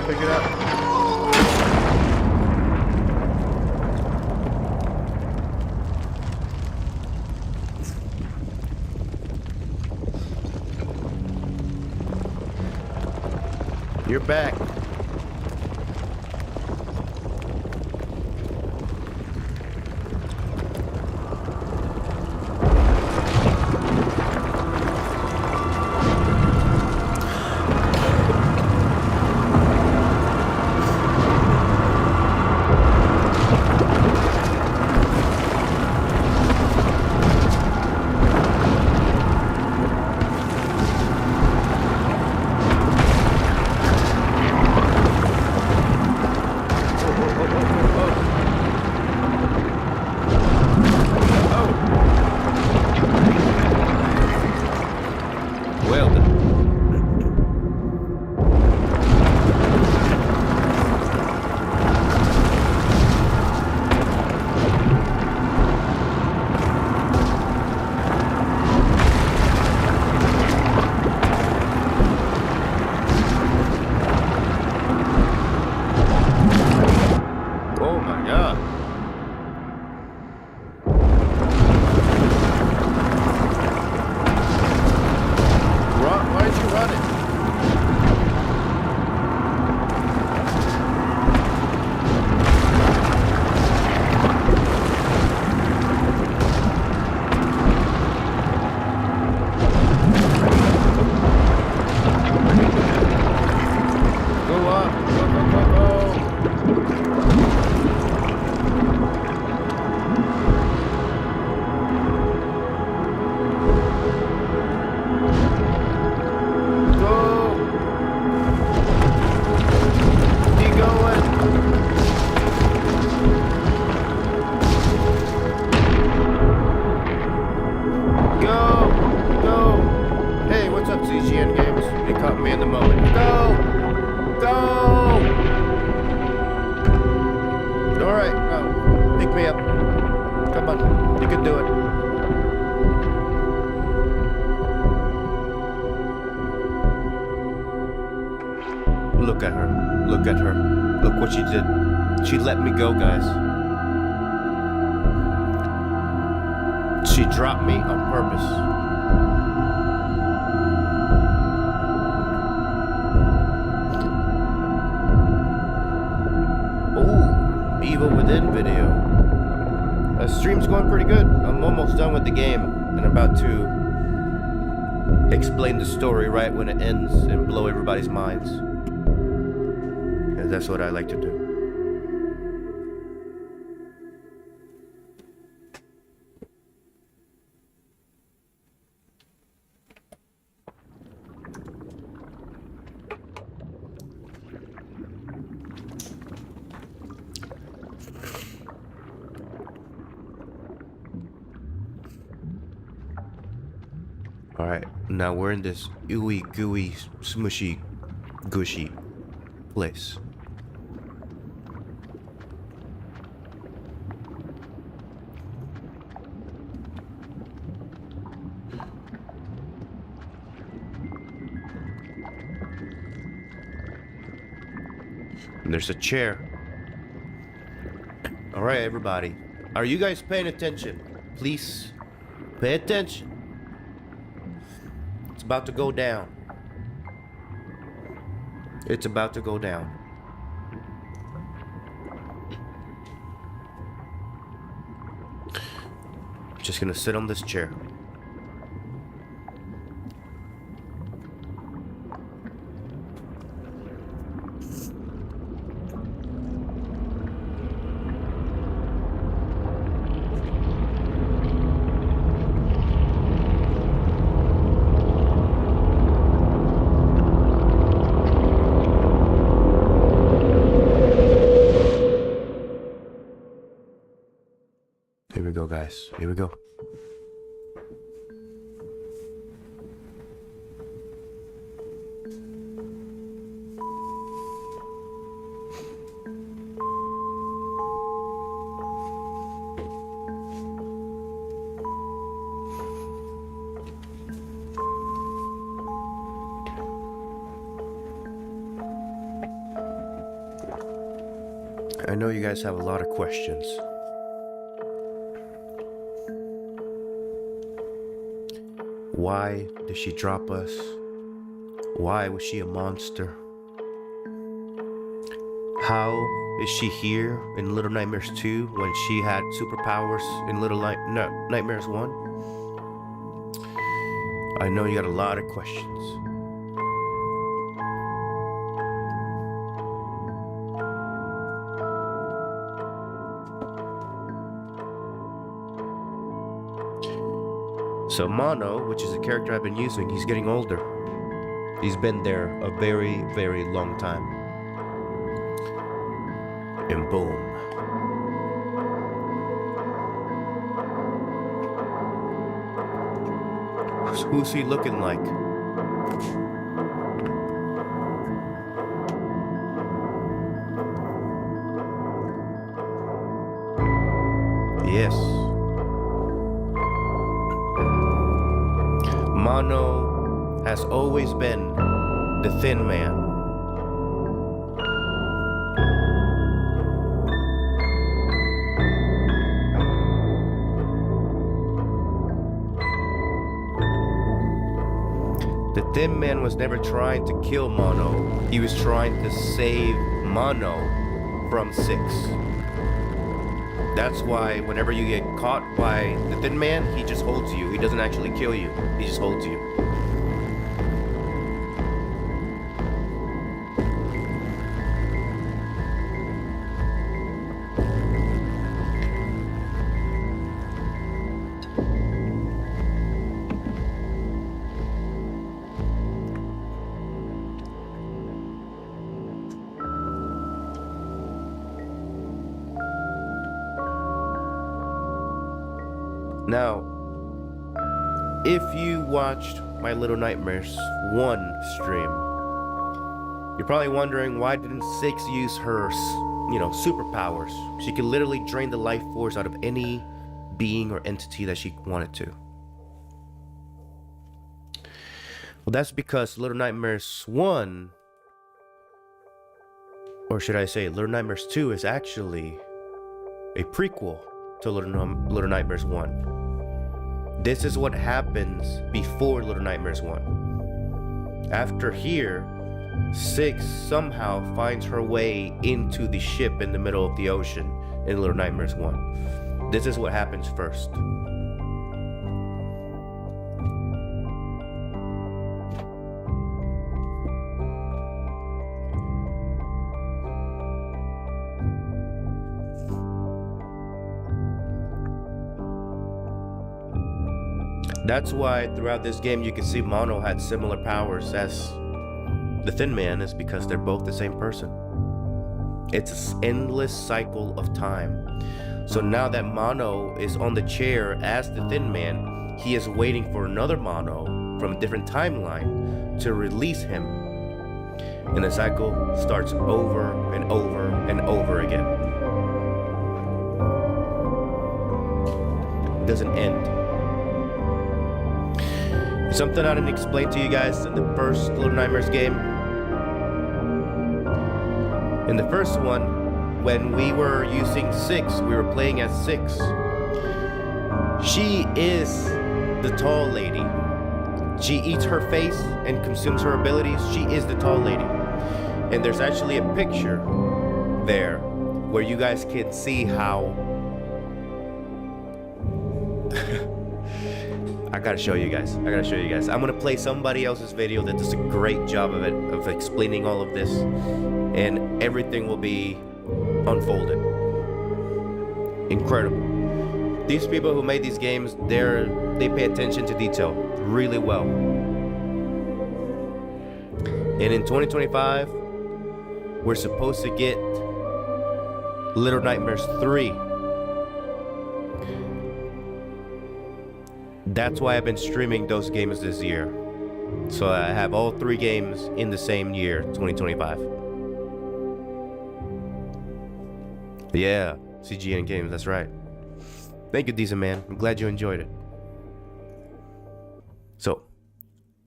A: Pick it up. You're back. Well done. Oh my God. Why is he running? Go up. Go. Keep going. Go. Hey, what's up, CGN Games? You caught me in the moment. Go. All right, go. Pick me up. Come on, you can do it. Look at her. Look what she did. She let me go, guys. She dropped me on purpose. Oh, Evil Within video. Stream's going pretty good. I'm almost done with the game and about to explain the story right when it ends and blow everybody's minds. That's what I like to do. All right, now we're in this ooey gooey smushy gushy place. And there's a chair. All right, everybody. Are you guys paying attention? Please pay attention. It's about to go down. It's about to go down. just gonna sit on this chair. Here we go, guys. Here we go. I know you guys have a lot of questions. Why did she drop us? Why was she a monster? How is she here in Little Nightmares 2 when she had superpowers in Nightmares 1? I know you got a lot of questions. So Mono, which is a character I've been using, he's getting older. He's been there a very, very long time. And boom. Who's he looking like? Yes. Mono has always been the Thin Man. The Thin Man was never trying to kill Mono. He was trying to save Mono from Six. That's why whenever you get caught by the Thin Man, he just holds you. He doesn't actually kill you. He just holds you. Now, if you watched my Little Nightmares 1 stream, you're probably wondering why didn't Six use her, superpowers? She could literally drain the life force out of any being or entity that she wanted to. Well, that's because Little Nightmares 1, or should I say Little Nightmares 2, is actually a prequel to Little Nightmares 1. This is what happens before Little Nightmares 1. After here, Six somehow finds her way into the ship in the middle of the ocean in Little Nightmares 1. This is what happens first. That's why throughout this game you can see Mono had similar powers as the Thin Man, is because they're both the same person. It's an endless cycle of time. So now that Mono is on the chair as the Thin Man, he is waiting for another Mono from a different timeline to release him. And the cycle starts over and over and over again. It doesn't end. Something I didn't explain to you guys in the first Little Nightmares game. In the first one, when we were using Six, we were playing as Six. She is the tall lady. She eats her face and consumes her abilities. She is the tall lady. And there's actually a picture there where you guys can see how gotta show you guys. I gotta show you guys. I'm gonna play somebody else's video that does a great job of it, of explaining all of this, and everything will be unfolded. Incredible. These people who made these games, they pay attention to detail really well. And in 2025, we're supposed to get Little Nightmares 3. That's why I've been streaming those games this year. So I have all 3 games in the same year, 2025. Yeah, CGN Games, that's right. Thank you, Decent Man. I'm glad you enjoyed it. So,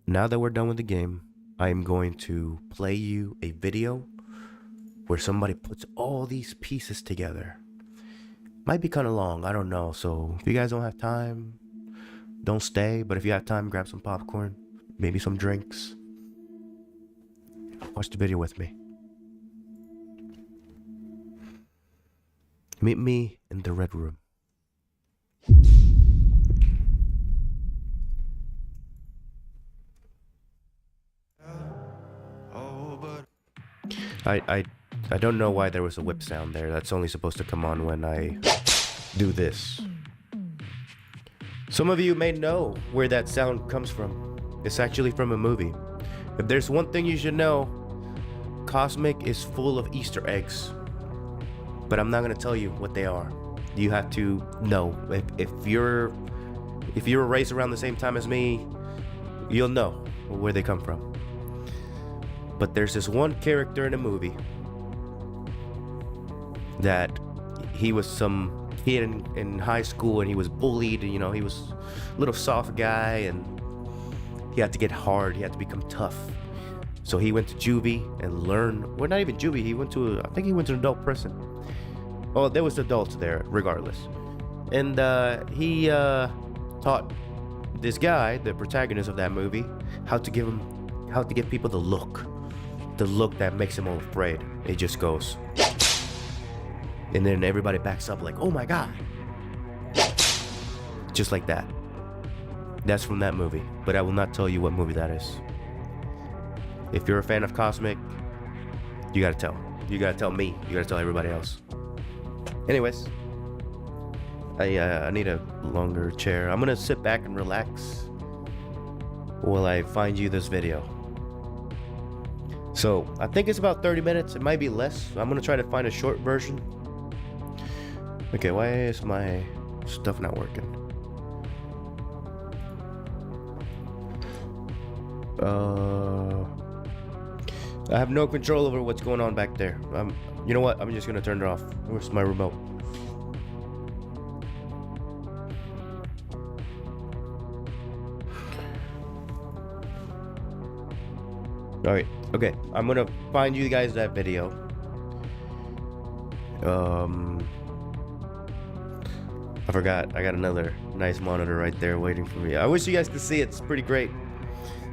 A: now that we're done with the game, I am going to play you a video where somebody puts all these pieces together. Might be kind of long, I don't know. So, if you guys don't have time, don't stay. But if you have time, grab some popcorn, maybe some drinks. Watch the video with me. Meet me in the red room. I don't know why there was a whip sound there. That's only supposed to come on when I do this. Some of you may know where that sound comes from. It's actually from a movie. If there's one thing you should know, Cosmic is full of Easter eggs. But I'm not gonna tell you what they are. You have to know. If you're raised around the same time as me, you'll know where they come from. But there's this one character in a movie that he was some kid in high school, and he was bullied, and he was a little soft guy, and he had to get hard, he had to become tough. So he went to juvie and learned, well, not even juvie, I think he went to an adult prison. Well, there was adults there regardless. And he taught this guy, the protagonist of that movie, how to give people the look that makes them all afraid. It just goes, and then everybody backs up like, oh my god, just like that. That's from that movie, but I will not tell you what movie that is. If you're a fan of Cosmic, you gotta tell me, you gotta tell everybody else. Anyways, I need a longer chair. I'm gonna sit back and relax while I find you this video. So I think it's about 30 minutes. It might be less. I'm gonna try to find a short version. Okay, why is my stuff not working? I have no control over what's going on back there. You know what? I'm just gonna turn it off. Where's my remote? Alright, okay. I'm gonna find you guys that video. I forgot. I got another nice monitor right there waiting for me. I wish you guys could see it. It's pretty great.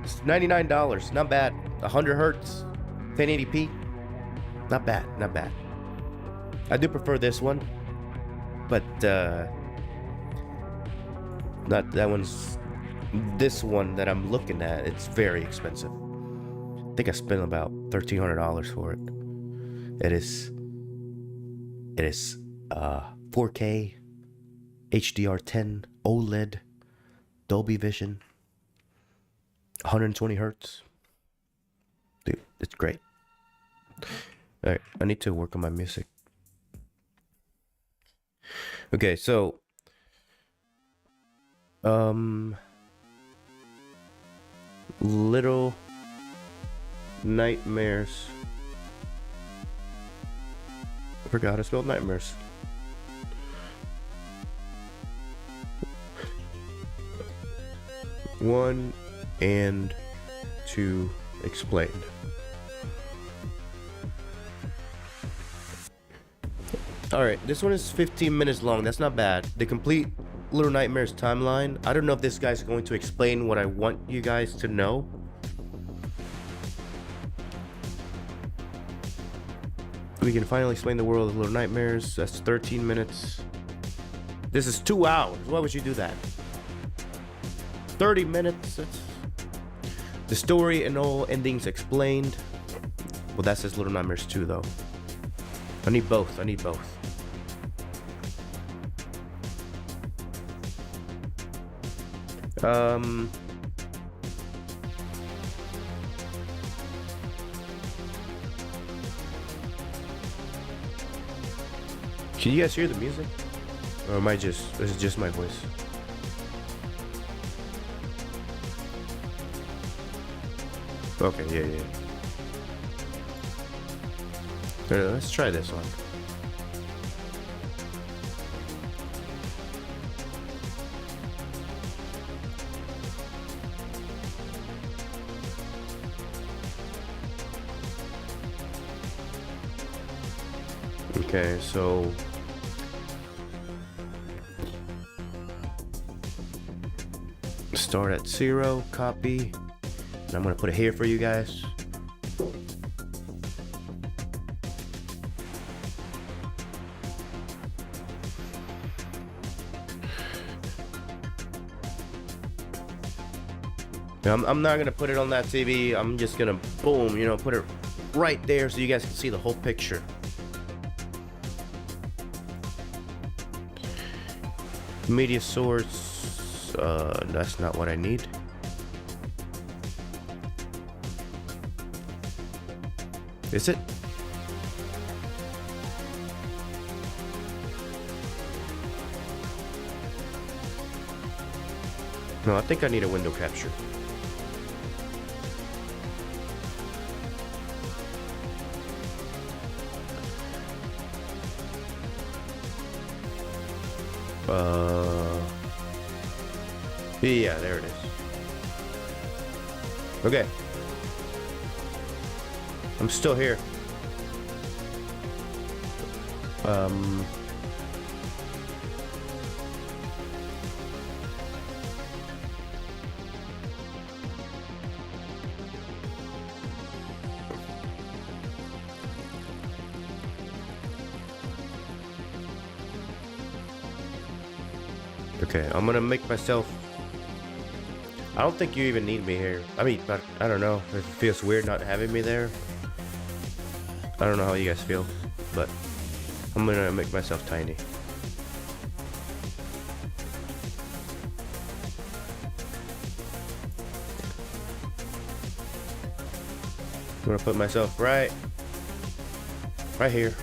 A: It's $99. Not bad. 100 hertz. 1080p. Not bad. Not bad. I do prefer this one. But, not that one's... This one that I'm looking at, it's very expensive. I think I spent about $1,300 for it. It is 4K HDR10 OLED Dolby Vision 120 hertz. Dude, it's great. Alright, I need to work on my music. Okay, so Little Nightmares. I forgot how to spell nightmares. One and two explained. Alright, this one is 15 minutes long. That's not bad. The complete Little Nightmares timeline. I don't know if this guy's going to explain what I want you guys to know. We can finally explain the world of Little Nightmares. That's 13 minutes. This is 2 hours. Why would you do that? 30 minutes. The story and all endings explained. Well, that says Little Nightmares 2 though. I need both. I need both. Can you guys hear the music? Or am I just, this is just my voice? Okay, yeah. Let's try this one. Okay, so start at 0, copy, and I'm gonna put it here for you guys. I'm not gonna put it on that TV. I'm just gonna boom, you know, put it right there so you guys can see the whole picture. Media source, that's not what I need. Is it? No, I think I need a window capture. Yeah, there it is. Okay. I'm still here. Okay, I'm gonna make myself. I don't think you even need me here. I mean, I don't know. It feels weird not having me there. I don't know how you guys feel, but I'm gonna make myself tiny. I'm gonna put myself right here.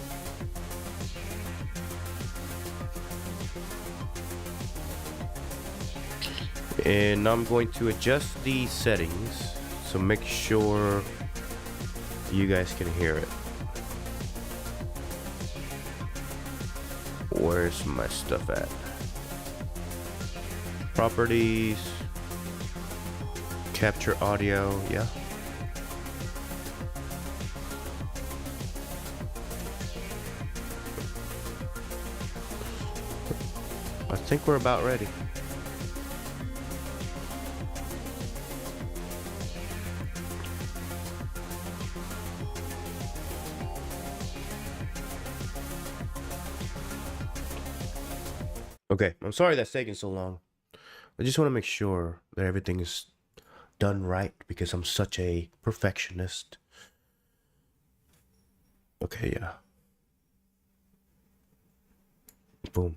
A: And I'm going to adjust the settings, so make sure you guys can hear it. Where's my stuff at? Properties, capture audio, yeah. I think we're about ready. Okay, I'm sorry that's taking so long. I just want to make sure that everything is done right because I'm such a perfectionist. Okay, yeah. Boom.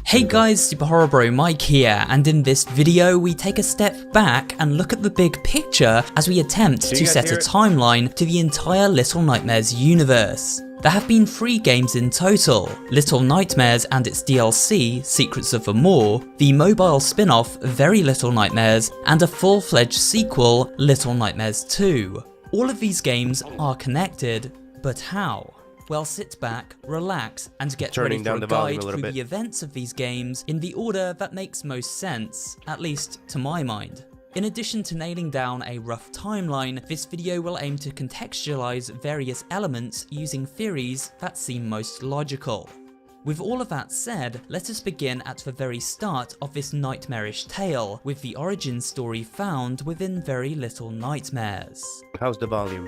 B: Hey guys, Super Horror Bro Mike here, and in this video we take a step back and look at the big picture as we attempt to set a timeline to the entire Little Nightmares universe. There have been 3 games in total: Little Nightmares and its DLC, Secrets of the Maw, the mobile spin-off Very Little Nightmares, and a full-fledged sequel, Little Nightmares 2. All of these games are connected, but how? Well, sit back, relax, and get ready for a guide through the events of these games in the order that makes most sense, at least to my mind. In addition to nailing down a rough timeline, this video will aim to contextualize various elements using theories that seem most logical. With all of that said, let us begin at the very start of this nightmarish tale, with the origin story found within Very Little Nightmares.
A: How's the volume?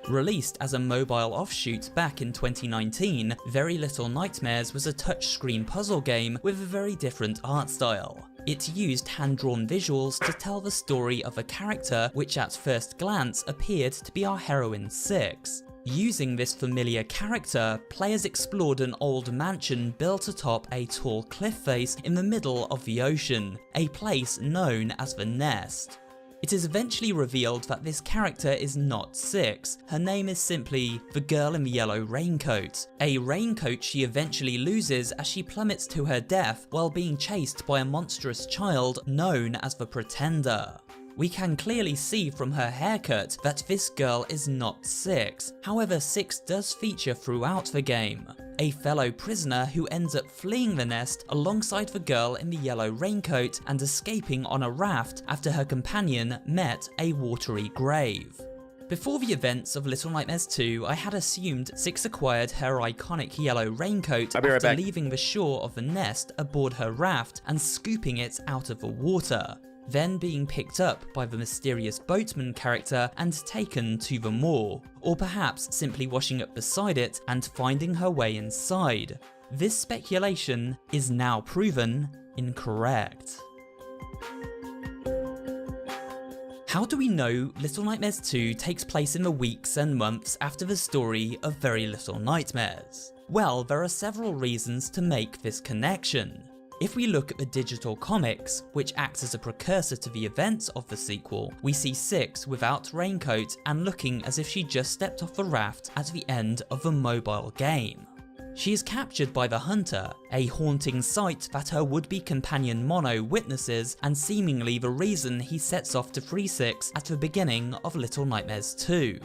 B: Released as a mobile offshoot back in 2019, Very Little Nightmares was a touchscreen puzzle game with a very different art style. It used hand-drawn visuals to tell the story of a character which at first glance appeared to be our heroine Six. Using this familiar character, players explored an old mansion built atop a tall cliff face in the middle of the ocean, a place known as the Nest. It is eventually revealed that this character is not Six, her name is simply the girl in the yellow raincoat, a raincoat she eventually loses as she plummets to her death while being chased by a monstrous child known as the Pretender. We can clearly see from her haircut that this girl is not Six, however Six does feature throughout the game, a fellow prisoner who ends up fleeing the nest alongside the girl in the yellow raincoat and escaping on a raft after her companion met a watery grave. Before the events of Little Nightmares 2, I had assumed Six acquired her iconic yellow raincoat after leaving the shore of the nest aboard her raft and scooping it out of the water, then being picked up by the mysterious boatman character and taken to the moor, or perhaps simply washing up beside it and finding her way inside. This speculation is now proven incorrect. How do we know Little Nightmares 2 takes place in the weeks and months after the story of Very Little Nightmares? Well, there are several reasons to make this connection. If we look at the digital comics, which acts as a precursor to the events of the sequel, we see Six without raincoat and looking as if she just stepped off the raft at the end of the mobile game. She is captured by the Hunter, a haunting sight that her would-be companion Mono witnesses and seemingly the reason he sets off to free Six at the beginning of Little Nightmares 2.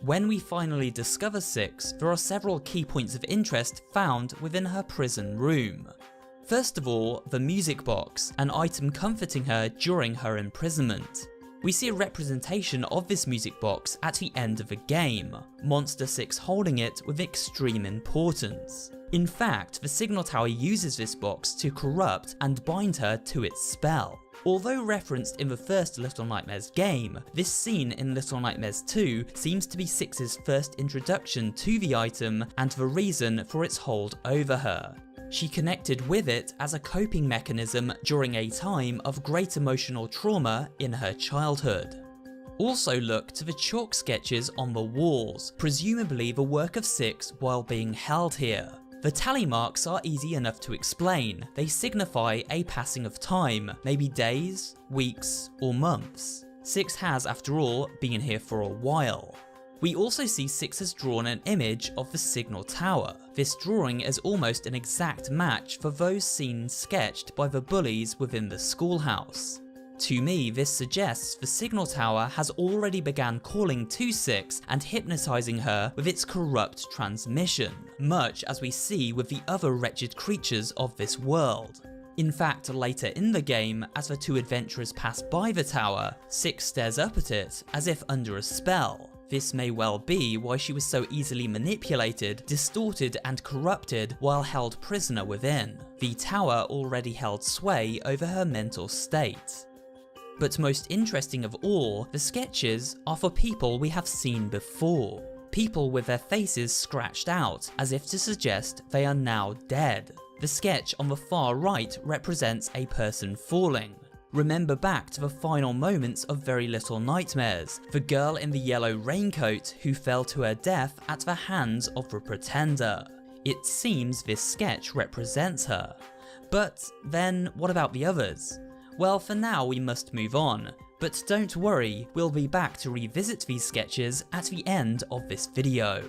B: When we finally discover Six, there are several key points of interest found within her prison room. First of all, the music box, an item comforting her during her imprisonment. We see a representation of this music box at the end of the game, Monster Six holding it with extreme importance. In fact, the signal tower uses this box to corrupt and bind her to its spell. Although referenced in the first Little Nightmares game, this scene in Little Nightmares 2 seems to be Six's first introduction to the item and the reason for its hold over her. She connected with it as a coping mechanism during a time of great emotional trauma in her childhood. Also look to the chalk sketches on the walls, presumably the work of Six while being held here. The tally marks are easy enough to explain, they signify a passing of time, maybe days, weeks, or months. Six has, after all, been here for a while. We also see Six has drawn an image of the signal tower. This drawing is almost an exact match for those scenes sketched by the bullies within the schoolhouse. To me, this suggests the signal tower has already began calling to Six and hypnotizing her with its corrupt transmission, much as we see with the other wretched creatures of this world. In fact, later in the game, as the two adventurers pass by the tower, Six stares up at it as if under a spell. This may well be why she was so easily manipulated, distorted and corrupted while held prisoner within. The tower already held sway over her mental state. But most interesting of all, the sketches are for people we have seen before. People with their faces scratched out, as if to suggest they are now dead. The sketch on the far right represents a person falling. Remember back to the final moments of Very Little Nightmares, the girl in the yellow raincoat who fell to her death at the hands of the Pretender. It seems this sketch represents her. But then what about the others? Well, for now we must move on, but don't worry, we'll be back to revisit these sketches at the end of this video.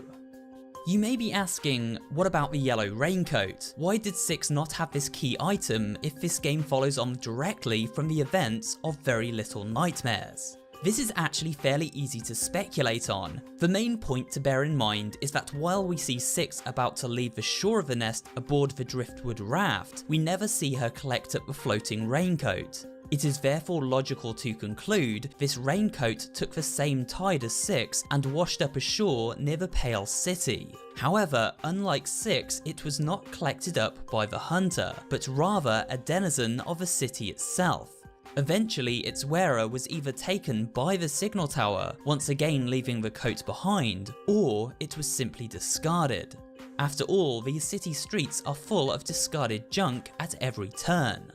B: You may be asking, what about the yellow raincoat? Why did Six not have this key item if this game follows on directly from the events of Very Little Nightmares? This is actually fairly easy to speculate on. The main point to bear in mind is that while we see Six about to leave the shore of the nest aboard the driftwood raft, we never see her collect up the floating raincoat. It is therefore logical to conclude this raincoat took the same tide as Six and washed up ashore near the Pale City. However, unlike Six, it was not collected up by the Hunter, but rather a denizen of the city itself. Eventually, its wearer was either taken by the signal tower, once again leaving the coat behind, or it was simply discarded. After all, these city streets are full of discarded junk at every turn.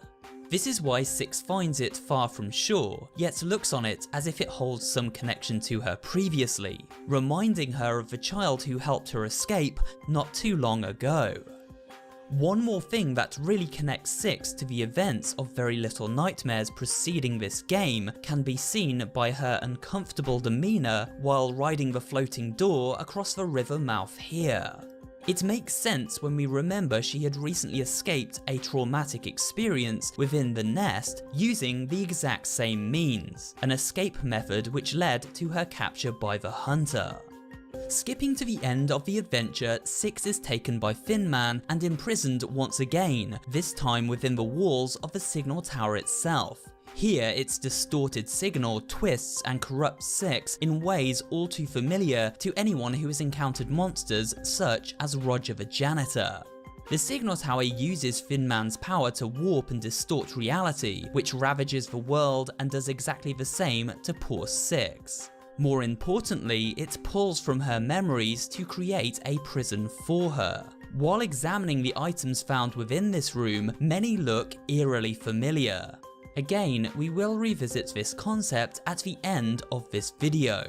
B: This is why Six finds it far from shore, yet looks on it as if it holds some connection to her previously, reminding her of the child who helped her escape not too long ago. One more thing that really connects Six to the events of Very Little Nightmares preceding this game can be seen by her uncomfortable demeanour while riding the floating door across the river mouth here. It makes sense when we remember she had recently escaped a traumatic experience within the nest using the exact same means, an escape method which led to her capture by the hunter. Skipping to the end of the adventure, Six is taken by Thin Man and imprisoned once again, this time within the walls of the signal tower itself. Here, its distorted signal twists and corrupts Six in ways all too familiar to anyone who has encountered monsters such as Roger the Janitor. The signal tower uses Thin Man's power to warp and distort reality, which ravages the world and does exactly the same to poor Six. More importantly, it pulls from her memories to create a prison for her. While examining the items found within this room, many look eerily familiar. Again, we will revisit this concept at the end of this video.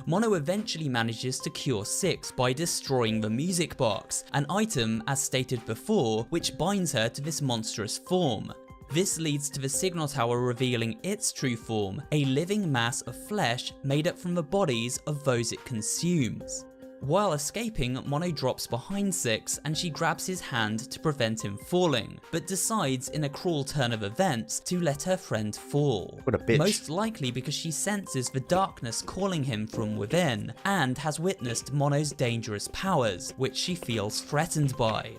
B: Mono eventually manages to cure Six by destroying the music box, an item, as stated before, which binds her to this monstrous form. This leads to the signal tower revealing its true form, a living mass of flesh made up from the bodies of those it consumes. While escaping, Mono drops behind Six and she grabs his hand to prevent him falling, but decides in a cruel turn of events to let her friend fall.
A: What a bitch.
B: Most likely because she senses the darkness calling him from within, and has witnessed Mono's dangerous powers, which she feels threatened by.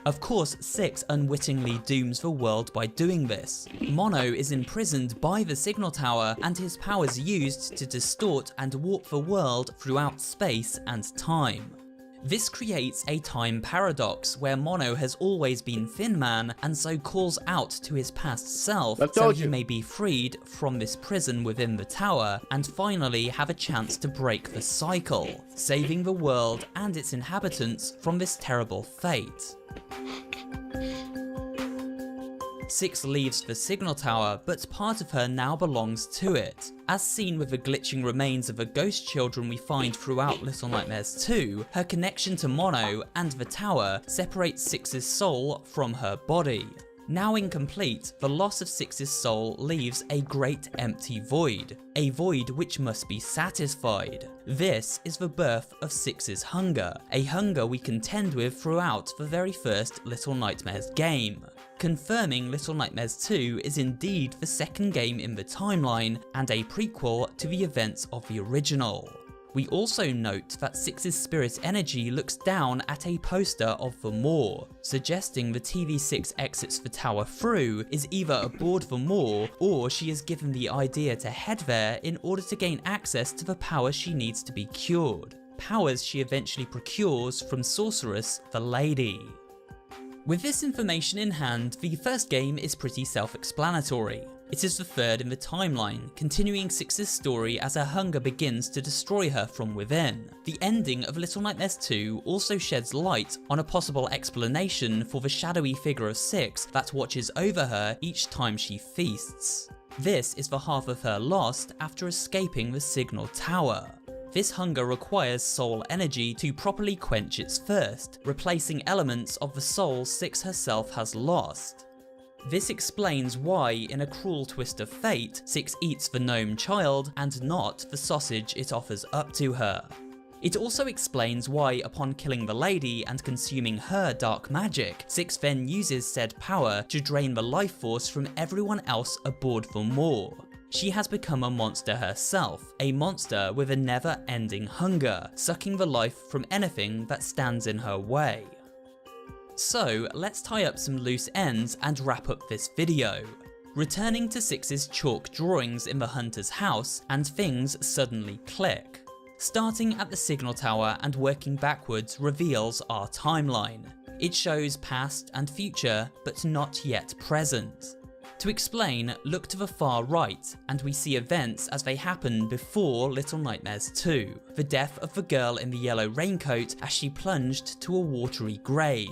B: Of course, Six unwittingly dooms the world by doing this. Mono is imprisoned by the signal tower and his powers used to distort and warp the world throughout space and time. This creates a time paradox where Mono has always been Thin Man and so calls out to his past self so he may be freed from this prison within the tower and finally have a chance to break the cycle, saving the world and its inhabitants from this terrible fate. Six leaves the signal tower, but part of her now belongs to it. As seen with the glitching remains of the ghost children we find throughout Little Nightmares 2, her connection to Mono and the tower separates Six's soul from her body. Now incomplete, the loss of Six's soul leaves a great empty void, a void which must be satisfied. This is the birth of Six's hunger, a hunger we contend with throughout the very first Little Nightmares game, confirming Little Nightmares 2 is indeed the second game in the timeline and a prequel to the events of the original. We also note that Six's spirit energy looks down at a poster of the Maw, suggesting the TV6 exits the tower through is either aboard the Maw or she is given the idea to head there in order to gain access to the power she needs to be cured, powers she eventually procures from Sorceress the Lady. With this information in hand, the first game is pretty self-explanatory. It is the third in the timeline, continuing Six's story as her hunger begins to destroy her from within. The ending of Little Nightmares 2 also sheds light on a possible explanation for the shadowy figure of Six that watches over her each time she feasts. This is the half of her lost after escaping the signal tower. This hunger requires soul energy to properly quench its thirst, replacing elements of the soul Six herself has lost. This explains why, in a cruel twist of fate, Six eats the gnome child and not the sausage it offers up to her. It also explains why, upon killing the lady and consuming her dark magic, Six then uses said power to drain the life force from everyone else aboard the Maw. She has become a monster herself, a monster with a never-ending hunger, sucking the life from anything that stands in her way. So let's tie up some loose ends and wrap up this video. Returning to Six's chalk drawings in the hunter's house, and things suddenly click. Starting at the signal tower and working backwards reveals our timeline. It shows past and future, but not yet present. To explain, look to the far right, and we see events as they happen before Little Nightmares 2, the death of the girl in the yellow raincoat as she plunged to a watery grave.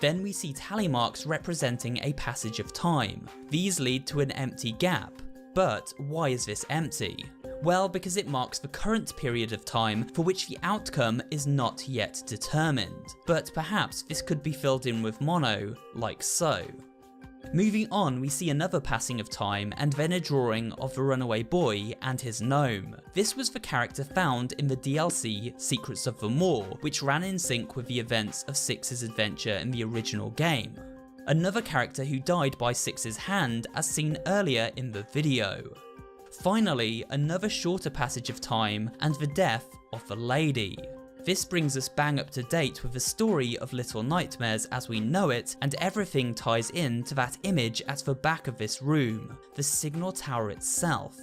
B: Then we see tally marks representing a passage of time. These lead to an empty gap. But why is this empty? Well, because it marks the current period of time for which the outcome is not yet determined. But perhaps this could be filled in with mono, like so. Moving on, we see another passing of time and then a drawing of the runaway boy and his gnome. This was the character found in the DLC Secrets of the Maw, which ran in sync with the events of Six's adventure in the original game. Another character who died by Six's hand as seen earlier in the video. Finally, another shorter passage of time and the death of the lady. This brings us bang up to date with the story of Little Nightmares as we know it, and everything ties in to that image at the back of this room, the signal tower itself.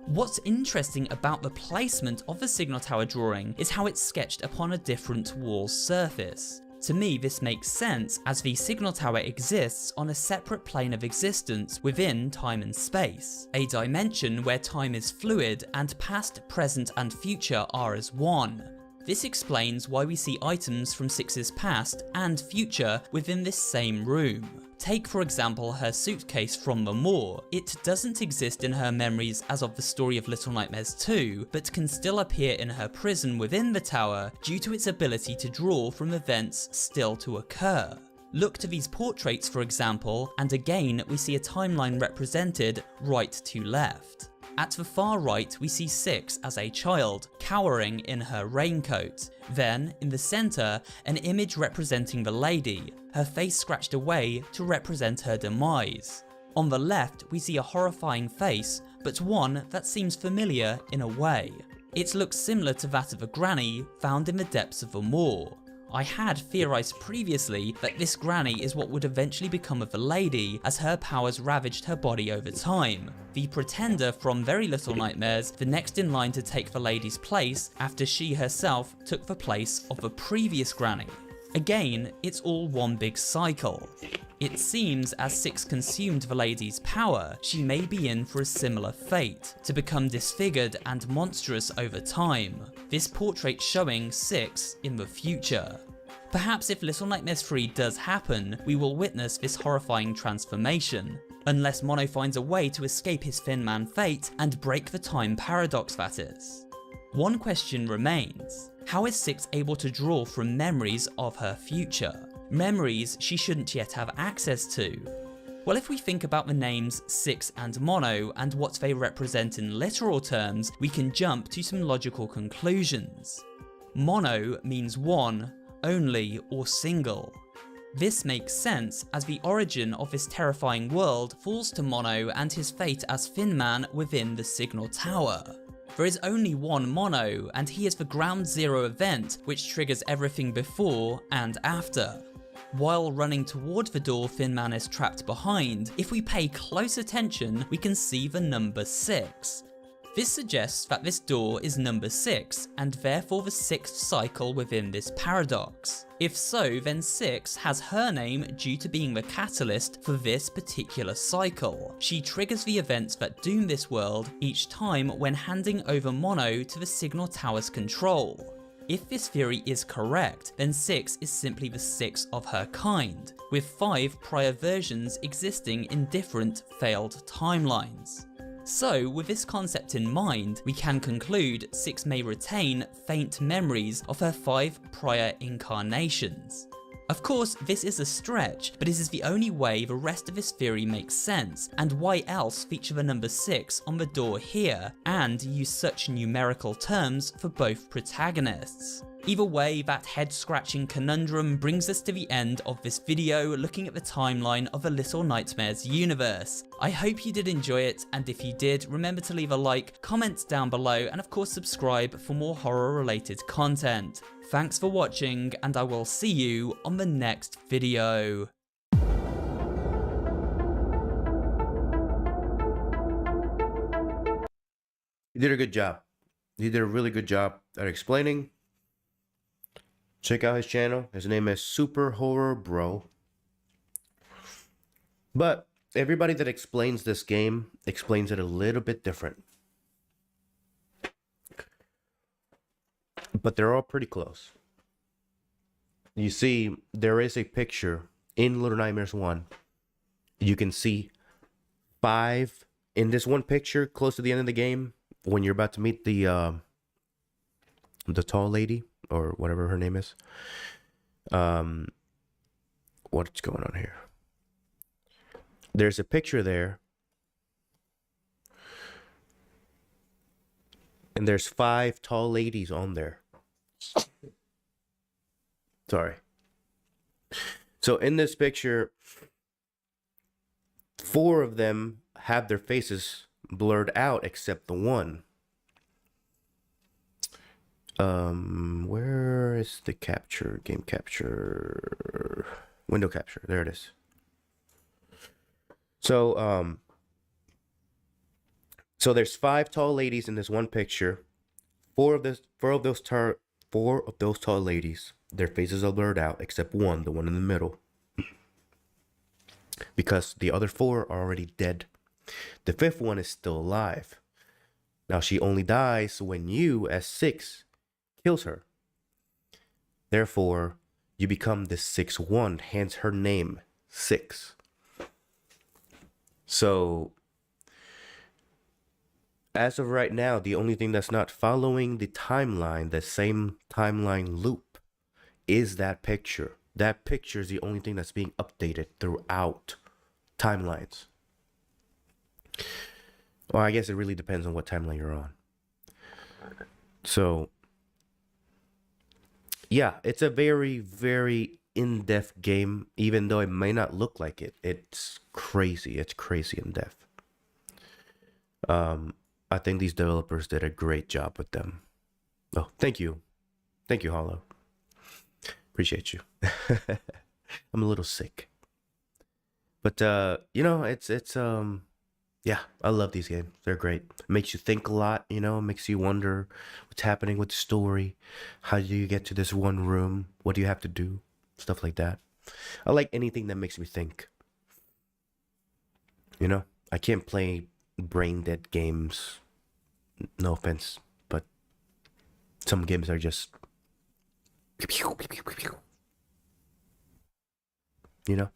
B: What's interesting about the placement of the signal tower drawing is how it's sketched upon a different wall surface. To me, this makes sense as the signal tower exists on a separate plane of existence within time and space, a dimension where time is fluid and past, present and future are as one. This explains why we see items from Six's past and future within this same room. Take for example her suitcase from the Maw. It doesn't exist in her memories as of the story of Little Nightmares 2, but can still appear in her prison within the tower due to its ability to draw from events still to occur. Look to these portraits for example, and again we see a timeline represented right to left. At the far right, we see Six as a child, cowering in her raincoat. Then, in the centre, an image representing the lady, her face scratched away to represent her demise. On the left, we see a horrifying face, but one that seems familiar in a way. It looks similar to that of a granny found in the depths of a Maw. I had theorised previously that this granny is what would eventually become of the lady as her powers ravaged her body over time. The pretender from Very Little Nightmares, the next in line to take the lady's place after she herself took the place of the previous granny. Again, it's all one big cycle. It seems as Six consumed the lady's power, she may be in for a similar fate, to become disfigured and monstrous over time. This portrait showing Six in the future. Perhaps if Little Nightmares 3 does happen, we will witness this horrifying transformation, unless Mono finds a way to escape his Thin Man fate and break the time paradox that is. One question remains. How is Six able to draw from memories of her future? Memories she shouldn't yet have access to. Well, if we think about the names Six and Mono and what they represent in literal terms, we can jump to some logical conclusions. Mono means one, only, or single. This makes sense as the origin of this terrifying world falls to Mono and his fate as Thin Man within the signal tower. There is only one Mono, and he is the ground zero event which triggers everything before and after. While running toward the door Thin Man is trapped behind, if we pay close attention we can see the number 6. This suggests that this door is number 6, and therefore the 6th cycle within this paradox. If so, then 6 has her name due to being the catalyst for this particular cycle. She triggers the events that doom this world each time when handing over Mono to the signal tower's control. If this theory is correct, then 6 is simply the 6th of her kind, with 5 prior versions existing in different failed timelines. So, with this concept in mind, we can conclude 6 may retain faint memories of her 5 prior incarnations. Of course, this is a stretch, but it is the only way the rest of this theory makes sense, and why else feature the number 6 on the door here, and use such numerical terms for both protagonists. Either way, that head-scratching conundrum brings us to the end of this video looking at the timeline of the Little Nightmares universe. I hope you did enjoy it, and if you did, remember to leave a like, comment down below, and of course subscribe for more horror-related content. Thanks for watching, and I will see you on the next video.
A: You did a good job. You did a really good job at explaining. Check out his channel. His name is Super Horror Bro. But everybody that explains this game explains it a little bit different. But they're all pretty close. You see, there is a picture in Little Nightmares 1. You can see 5 in this one picture close to the end of the game when you're about to meet the tall lady or whatever her name is. What's going on here? There's a picture there. And there's 5 tall ladies on there. Sorry. So in this picture, 4 of them have their faces blurred out except the one. Where is the capture? Game capture. Window capture. There it is. So, so there's 5 tall ladies in this one picture. 4 of those tall ladies, their faces are blurred out except one, the one in the middle. Because the other 4 are already dead. The 5th one is still alive. Now she only dies when you, as 6, kills her. Therefore, you become the 6th one, hence her name, 6. So, as of right now, the only thing that's not following the timeline, the same timeline loop, is that picture. That picture is the only thing that's being updated throughout timelines. Well, I guess it really depends on what timeline you're on. So, yeah, it's a very, very in-depth game, even though it may not look like it. It's crazy. It's crazy in-depth. I think these developers did a great job with them. Oh, thank you. Thank you, Hollow. Appreciate you. I'm a little sick. But, you know, it's yeah, I love these games. They're great. It makes you think a lot, you know, it makes you wonder what's happening with the story. How do you get to this one room? What do you have to do? Stuff like that. I like anything that makes me think. You know, I can't play brain dead games. No offense, but some games are just, you know.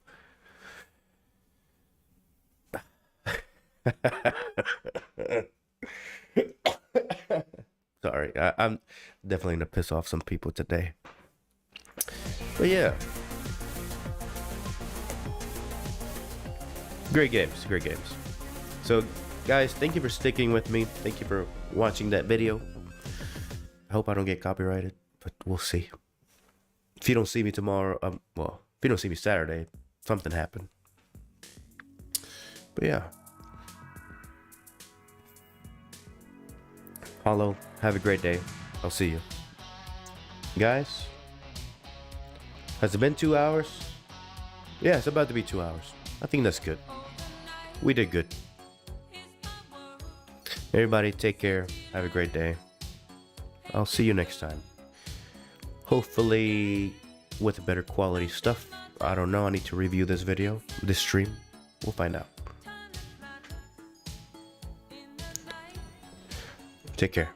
A: Sorry, I'm definitely gonna piss off some people today. But yeah, great games, great games. So guys, thank you for sticking with me. Thank you for watching that video. I hope I don't get copyrighted, but we'll see. If you don't see me tomorrow, well, if you don't see me Saturday, something happened. But yeah. Hollow, have a great day. I'll see you. Guys, has it been 2 hours? Yeah, it's about to be 2 hours. I think that's good. We did good. Everybody, take care. Have a great day. I'll see you next time. Hopefully with better quality stuff. I don't know. I need to review this video, this stream. We'll find out. Take care.